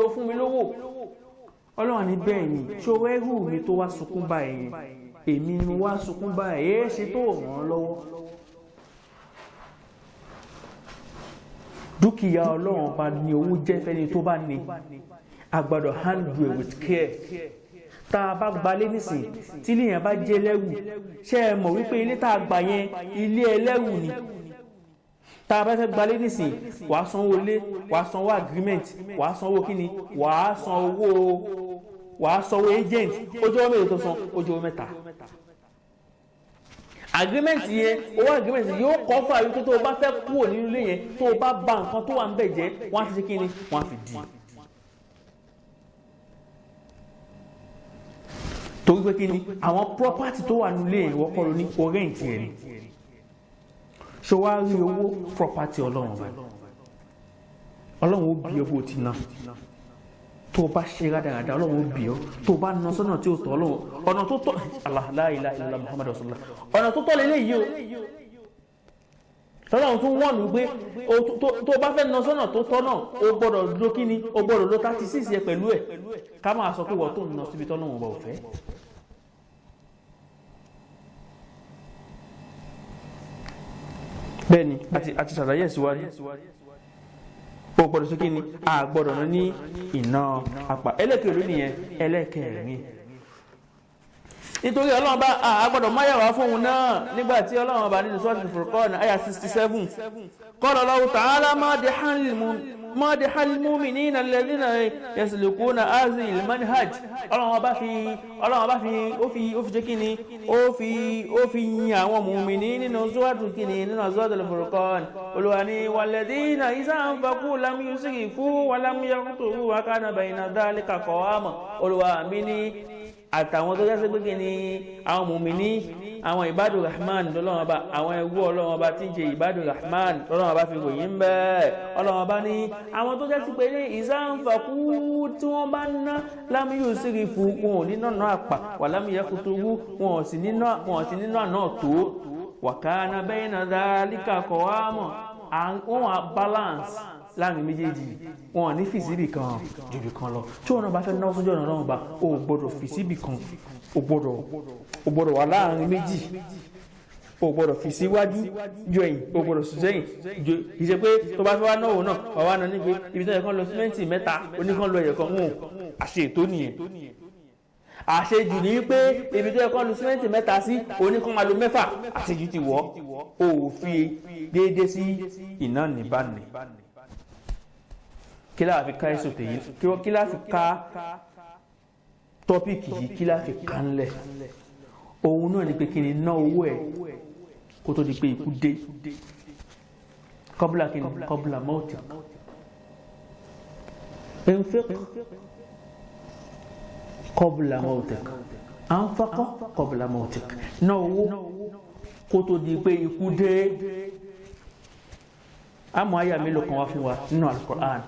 ló fún mi lówó Ọlọ́run ní bẹ́ẹ̀ ni ṣó ẹrú mi tó wá sunkún báyìí èmi ni wá sunkún báyìí èé ṣe tó ràn án lọ́wọ́ dúkìá Ọlọ́run bá ní owó jẹ́ fẹ́ni tó bá ní a gbọ́dọ̀ handle it with care tá a bá gbalé nísìn tí ilé yẹn bá jẹ́ ẹlẹ́rù ṣé ẹ mọ̀ wípé ilé tá a gbà yẹn ilé ẹlẹ́rù ni tá a bá fẹ́ gbalé nísìn wàá sanwó ilé wàá sanwó agreement wàá sanwó kíni wàá sanwó agent ojú ọmọ èyí tó san ojú ọmọ mẹ́ta agreement yẹn owó agreement yóò kọ́ fún àyè tó o bá fẹ́ kúrò nínú ilé yẹn tó o bá ba nǹkan tó wà ń bẹ̀ jẹ́ wọ́n á fi ṣe kí ni wọ́n á fi dì í. torí pé kí ni àwọn property tó wà nílé yẹn wọ́n kọ́ ló ní orẹ́ǹtì ẹ̀ ni ṣé wàá rí owó property ọlọ́run báyìí ọlọ́run ó bí ọ bó ti ná tó o bá ṣe rádaràda ọlọ́run ó bí ọ tó o bá ná sọ́nà tí o tọ́ ọlọ́run ọ̀nà tó tọ́ la ilaha illallah muhammadu rasulullah ọ̀nà tó tọ́ lélẹ́yìí o tọ́lọ́run tún wọ́n lù pé tó o bá fẹ́ ná sọ́nà tó tọ́ náà o gbọ́dọ̀ lo kíni o gbọ́dọ̀ lo 36 yẹ pẹ̀lú ẹ̀ ká máa sọ pé wọ́n tó ń ná síbi tọ́lọ́run ọba ò fẹ́. bẹ́ẹ̀ni àti ṣàlàyé síwájú o gbọ́dọ̀ sí kíni a gbọ́dọ̀ ná ní iná apá ẹlẹ́kẹ̀ẹ́ nìyẹn ẹlẹ́kẹ̀ẹ́rin nítorí ọlọ́run bá a gbọ́dọ̀ máyàwá fún òun náà nígbà tí ọlọ́run bá nínú Suratul Furqan àyà 67 qala Allahu ta'ala madihan lil-mu'minina alladhina yaslukuna hadhihi al-manhaj ọlọ́run bá fi jẹ́ kíni ó fi yin àwọn mùmìnì nínú Suratul kíni nínú Suratul Furqan Olúwa ní walladhina idha anfaqu lam yusrifu wa lam yaqturu wa kana bayna dhalika qawama Olúwa mi ní àtàwọn tó jásí pé kí ni àwọn mùmíní àwọn ìbádù rahman lọ́lọ́wọ́n bá àwọn ẹgbú ọlọ́wọ́n bá tí ń ṣe ìbádù rahman lọ́lọ́wọ́n bá fi ròyìn bẹ́ẹ̀ ọlọ́wọ́n bá ní àwọn tó jásí pé ní ìsáǹfàkú tí wọ́n bá ná lámúyù sírí fún wọn ò nínà náà àpà wà lámúyẹ kútúrú wọn ò sì nínà náà tó wàkánà bẹ́ẹ̀ náà dálíkà kọ̀wámọ̀ wọn wà balance láàrin méjèèjì wọn ní fìsíbì kan jùbì kan lọ tí wọn náà bá fẹ́ náà sójú ọ̀nà náà bá o gbọ́dọ̀ fìsíbì kan o gbọ́dọ̀ wà láàrin méjì o gbọ́dọ̀ fi síwájú ju ẹ̀yìn o gbọ́dọ̀ sùn sẹ́yìn ju ìṣe pé tó bá fẹ́ wá náwó náà wà wá náà ní pé ibi tó yẹ kán lọ símẹ́ǹtì mẹ́ta oníkan lọ ẹ̀yẹ̀ kan wọn àṣẹ ètò nìyẹn àṣejù ní wípé ibi tó yẹ kán lọ símẹ́ǹtì mẹ́ta sí oníkan máa lo mẹ́fà àṣejù ti wọ̀ o ò fi déédéé sí iná nìbànú kí láà fi ká ẹ̀sùn tèyí kí láà fi ká tọ́pìkì yìí kí láà fi ká ńlẹ̀ òun náà ni pé kí ni ná owó ẹ̀ kó tó di pé ikú dé kọ́bùlà kí ni kọ́bùlà mọ́ọ̀tì ẹnfẹ́ kọ́bùlà mọ́ọ̀tì ànfàkọ́ kọ́bùlà mọ́ọ̀tì ná owó kó tó di pé ikú dé àmọ́ àyà mélòó kan wá fún wa nínú Al-Qur'an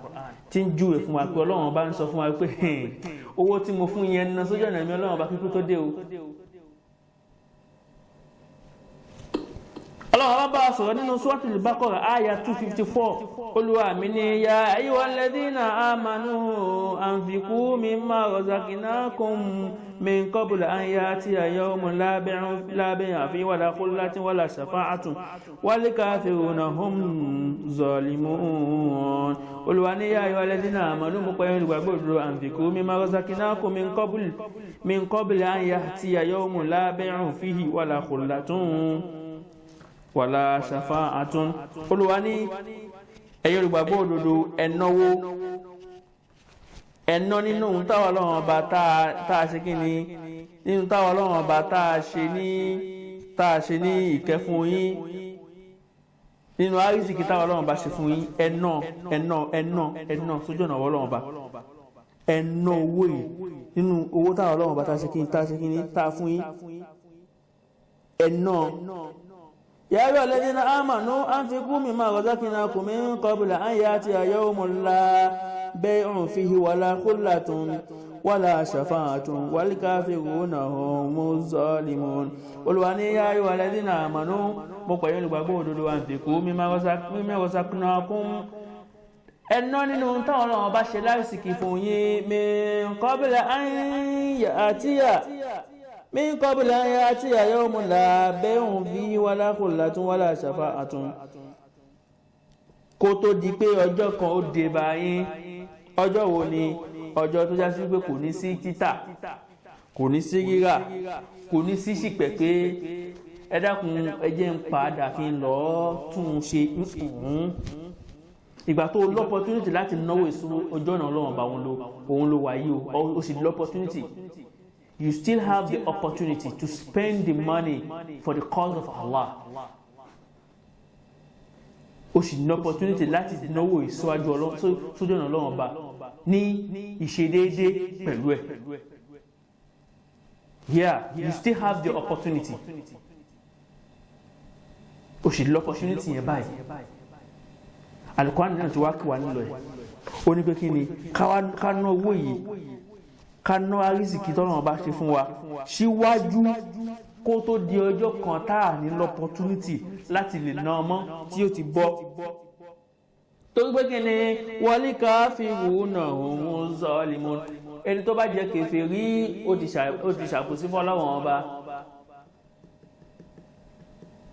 tí ń júwe fún wa pé ọlọ́run bá ń sọ fún wa pé owó tí mo fún yẹn ná sójú ọ̀nà mi ọlọ́run bá kíkú tó dé o. ọlọ́run bá a sọ̀rọ̀ nínú Suratul Baqara àyà 254 olúwa mi ní ya ayyuhal ladhina amanu anfiqu mimma razaqnakum min qabli an ya'tiya yawmun la bay'un fihi wala khullatin wala shafa'atun wal kafiruna hum zalimun olúwa ní ya ayyuhal ladhina amanu mo pè yín gbàgbọ́ òdodo anfiqu mimma razaqnakum min qabli an ya'tiya yawmun la bay'un fihi wala khullatin wàlá ṣàfáàtún olúwa ní ẹ̀yin olùgbàgbọ́ òdodo ẹ̀náwó ẹ̀ná nínú táwọn ọlọ́run ọba tá a ṣe kí ni nínú táwọn ọlọ́run ọba tá a ṣe ní ìkẹ́ fún yín nínú àrísìkí táwọn ọlọ́run ọba ṣe fún yín ẹ̀ná sójú ọ̀nà ọlọ́run ọba ẹ̀ná owó yìí nínú owó táwọn ọlọ́run ọba tá a ṣe kí ni tá a fún yín ẹ̀ná. يا أيها الذين آمنوا أنفقوا مما رزقناكم من قبل أن يأتي يوم لا بيع فيه ولا خلة ولا شفاعة والكافرون هم الظالمون Olúwa ní يا أيها الذين آمنوا mo pè yín olùgbàgbọ́ òdodo أنفقوا مما رزقناكم ẹ̀ná nínú táwọn ọlọ́run bá ṣe láìsìkì fún yín من قبل أن يأتي min qabli an ya'tiya yawmun la bay'un fihi wala khullatun wala shafa'atun kó tó di pé ọjọ́ kan ó dé bá yín ọjọ́ wo ni ọjọ́ tó já sí pé kò ní sí títà kò ní sí rírà kò ní sí ṣìpẹ̀ pé ẹ dákun ẹ jẹ́ ń padà kí n lọ tún un ṣe ìgbà tó l'opportunity láti náwó ìṣúná ọjọ́ náà lọ́wọ́n bá òun ló wáyé o sì l'opportunity you still have the opportunity to spend the money for the cause of Allah. O sì ní opportunity láti náwó ìsíwájú Ọlọ́run sójú ọ̀nà Ọlọ́run ọba ní ìṣedéédé pẹ̀lú ẹ̀. Yeah, you still have the opportunity. O sì ní opportunity yẹn báyìí. Al-Qur'an náà ti wá kí wá nílò ẹ̀. Ó ní pé kí ni ká ná owó yìí, ká ná àrísìkí tọ́lọ́run ọba ṣe fún wa síwájú kó tó di ọjọ́ kan tá a ní l'opportunity láti lè ná ọmọ tí ó ti bọ́. Torí pé kí ni wal kafiruna humu zalimun, ẹni tó bá jẹ́ kèfèrí ó ti ṣàkóso fún Ọlọ́run ọba.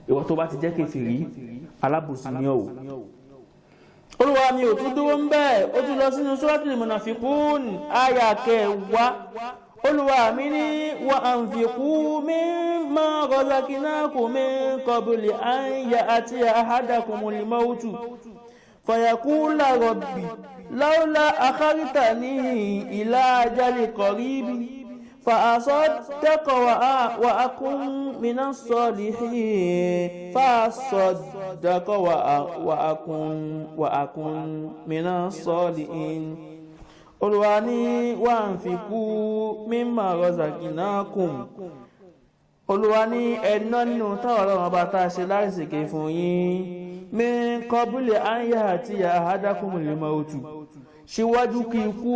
Ìwọ tó bá ti jẹ́ kèfèrí alábòsí ni ọ́. Olúwa mi ò tún dúró ń bẹ́ẹ̀, ó tún lọ sínú Suratul Munafiqun àyá 10. Olúwa mi ní wa anfiqu mimma razaqnakum min qabli an ya'tiya ahadakumul mawtu fayaqula rabbi lawla akhartani ila ajalin qaribin فأصدق وأكن من الصالحين فأصدق وأكن من الصالحين Olúwa ní وأنفقوا مما رزقناكم. Olúwa ní ẹ̀ná nínú táwọn Ọlọ́run ọba tá a ṣe láìsèké fún yín min qabli an ya'tiya ahadakumul mawtu, síwájú kí ikú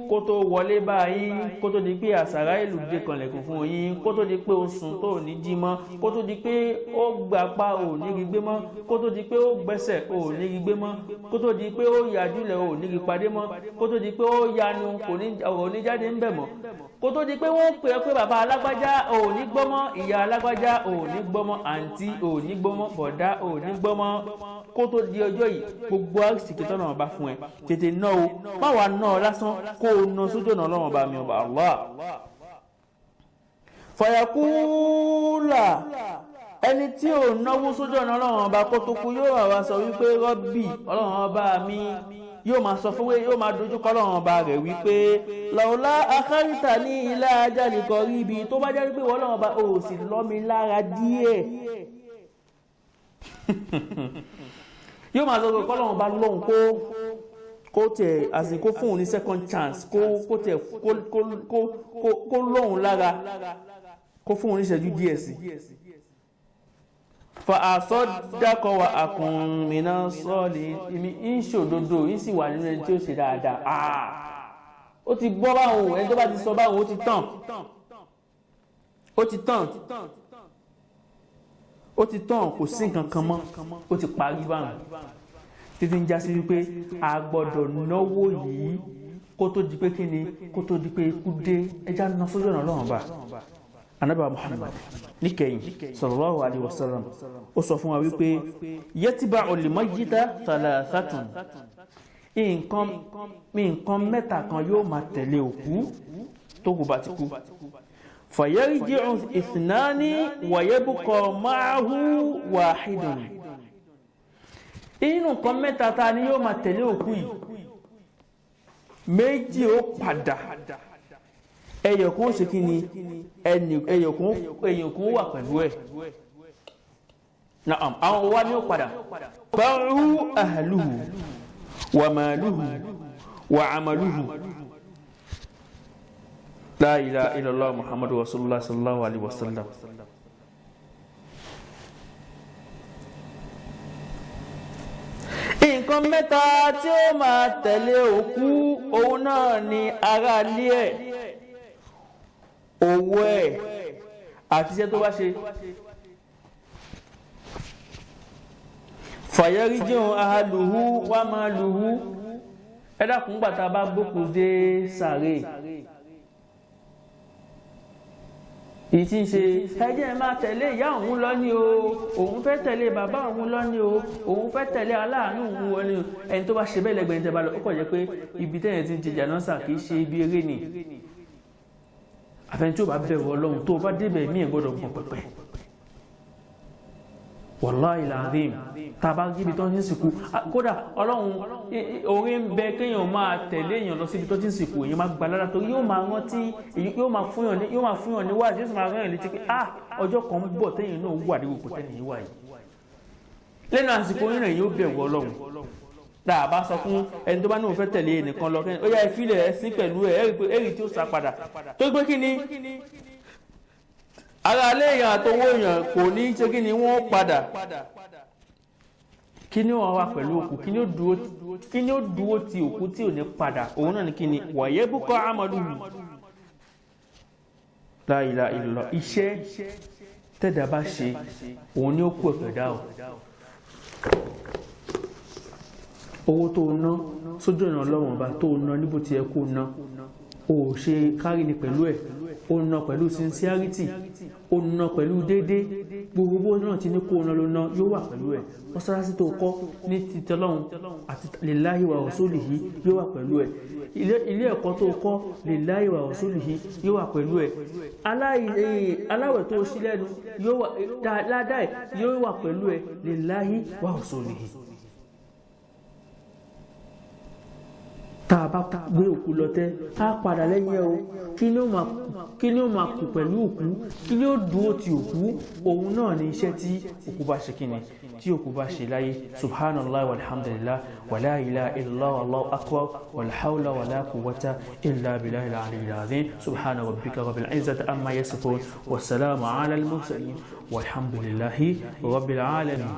kó tó wọlé báyìí, kó tó di pé àsàrà ìlú dé kanlẹ̀kùn fún yín, kó tó di pé ó sùn tó ní jí mọ́, kó tó di pé ó gbapá ò ní rí gbé mọ́, kó tó di pé ó gbẹ́sẹ̀ ò ní rí gbé mọ́, kó tó di pé ó yàjúlẹ̀ ò ní rí padé mọ́, kó tó di pé ó yanu ọ̀rọ̀ ní jáde ń bẹ̀ mọ́, kó tó di pé wọ́n pè é pé bàbá alágbájá ò ní gbọ́mọ́, ìyá alágbájá ò ní gbọ́mọ́, àǹtí ò ní gbọ́mọ́, bọ̀dá ò ní gbọ́mọ́. Kó tó di ọjọ́ yìí gbogbo àrísìkí tọ́nà ọba fún ẹ tètè ná o, má wàá ná ọ lásán kó o ná sójú ọ̀nà Ọlọ́run ọba mi ọba Allah. Fàyàkúlà, ẹni tí ò náwó sójú ọ̀nà Ọlọ́run ọba kó tó kú yóò wá sọ wípé rọ́bì Ọlọ́run ọba mi, yóò máa sọ fún yóò máa dojúkọ Ọlọ́run ọba rẹ̀ wípé lawla akhartani ila ajalin qaribin, tó bá jẹ́ wípé Ọlọ́run ọba ò sì lọ́ mi lára díẹ̀. Yóò máa sọ pé kọ́lọ́run bá lóhun kó tẹ̀ àsìkò fún òun ní second chance, kó tẹ̀ kó lóhun lára, kó fún òun ní ìṣẹ́jú díẹ̀ sí. Fa asaddaqa wa akun minas salihin, ìmí ń ṣòdodo yìí sì wà nínú ẹni tí ó ṣe dáadáa. Ó ti gbọ́ báwọn, ẹni tó bá ti sọ báwọn ó ti tàn, ó ti tán, kò sí nǹkan kan mọ́, ó ti parí báwọn. Títí ń já sí wípé a gbọ́dọ̀ náwó yìí kó tó di pé kí ni, kó tó di pé ikú dé, ẹja ná sójú ọ̀nà Ọlọ́run bá. Ànábì Muhammad níkẹyìn sallallahu alaihi wasallam ó sọ fún wa wípé yatba'ul mayyita thalathatun, nǹkan mẹ́ta kan yóò máa tẹ̀lé òkú tó kù bá ti kú. Fayarji'u ithnani wa yabqa ma'ahu wahidun. Inú nǹkan mẹ́ta ta ni yóò máa tẹ̀lé òkú yìí, méjì ó padà, ẹyọ̀kan ó ṣe kí ni, ẹyọ̀kan wà pẹ̀lú ẹ̀. Na'am, àwọn wa ni ó padà. Ba'u ahluhu wa maluhu wa amaluhu. La ilaha illallah Muhammadu Rasulullah sallallahu alaihi wasallam. Nǹkan mẹ́ta tí ó máa tẹ̀lé òkú, òun náà ni ará ilé ẹ̀, owó ẹ̀ àti iṣẹ́ tó bá ṣe. Fayarji'u ahluhu wa maluhu. Ẹ dákun gbà tá bá gbókù dé sàréè, èyí tí ń ṣe ẹjẹ́ máa tẹ̀lé ìyá òun lọ ní o, òun fẹ́ tẹ̀lé bàbá òun lọ ní o, òun fẹ́ tẹ̀lé aláàánú òun wọ ní o. Ẹni tó bá ṣe bẹ́ẹ̀ lẹ́gbẹ̀ẹ́ tẹ́bà lọ, ó kọ̀ jẹ́ pé ibi tẹ́yẹ̀ ti ń jẹjà náà sà kìí ṣe ibi eré ni. Àfẹ́ni tí ó bá bẹ̀rù Ọlọ́run tó bá débẹ̀ mí ẹ̀ gbọ́dọ̀ gbọ̀n pẹ̀pẹ̀. Wallahi alazim tàbá gíbi tó ń sìnkú kódà ọlọ́run orí ń bẹ kéèyàn máa tẹ̀lé èèyàn lọ síbi tó ti ń sìnkú èèyàn máa gba lára torí yóò máa rántí yóò máa fún yàn níwájú yóò sì máa rán yàn létí pé ọjọ́ kan ń bọ̀ téèyàn náà wà ní gbogbo tẹ́lẹ̀ yìí wà yìí lẹ́nu àsìkò yìí rẹ̀ yóò bẹ̀rù ọlọ́run tá a bá sọ fún ẹni tó bá ní òun fẹ́ tẹ̀lé ẹnìkan lọ kẹ́ni ó yá ìfilẹ̀ ẹ̀ sí pẹ̀lú ẹ̀rì tí ó sá padà tó gbé kí ni ara alẹ́ èèyàn àtọwọ́ èèyàn kò ní ṣe kí ni wọ́n padà kí ni wọ́n wá pẹ̀lú òkú kí ni ó dúró ti òkú tí ò ní padà òun náà ni kí ni wàyẹ́ búkọ́ amaluhu la ilaha illallah iṣẹ́ tẹ́dà bá ṣe òun ni ó kú ẹ̀fẹ̀ dá o owó tó ná sójú ọ̀nà ọlọ́run ọba tó ná níbo ti yẹ kó ná o ṣe kárí ni pẹ̀lú ẹ̀ ó ná pẹ̀lú sincerity ó ná pẹ̀lú dédé gbogbo náà ti ní kó ná ló ná yóò wà pẹ̀lú ẹ̀ mọ́sálásí tó kọ́ ní títí ọlọ́run àti lillahi wa rasulihi yóò wà pẹ̀lú ẹ̀ ilé ẹ̀kọ́ tó kọ́ lillahi wa rasulihi yóò wà pẹ̀lú ẹ̀ aláwẹ̀ tó ṣí lẹ́nu ládàá yóò wà pẹ̀lú ẹ̀ lillahi wa rasulihi. tá a bá gbé òkú lọ tẹ́ á padà lẹ́yìn ẹ̀ o kí ni ó máa kù pẹ̀lú òkú kí ni ó dúró ti òkú òun náà ní iṣẹ́ tí òkú bá ṣe kíni tí òkú bá ṣe láyé subhanallah walhamdulillah wala ilaha illallah wallahu akbar wala hawla wala quwwata illa billahi al-aliyyil azim subhana rabbika rabbil izzati amma yasifun wassalamu ala al-mursalin walhamdulillahi rabbil alamin.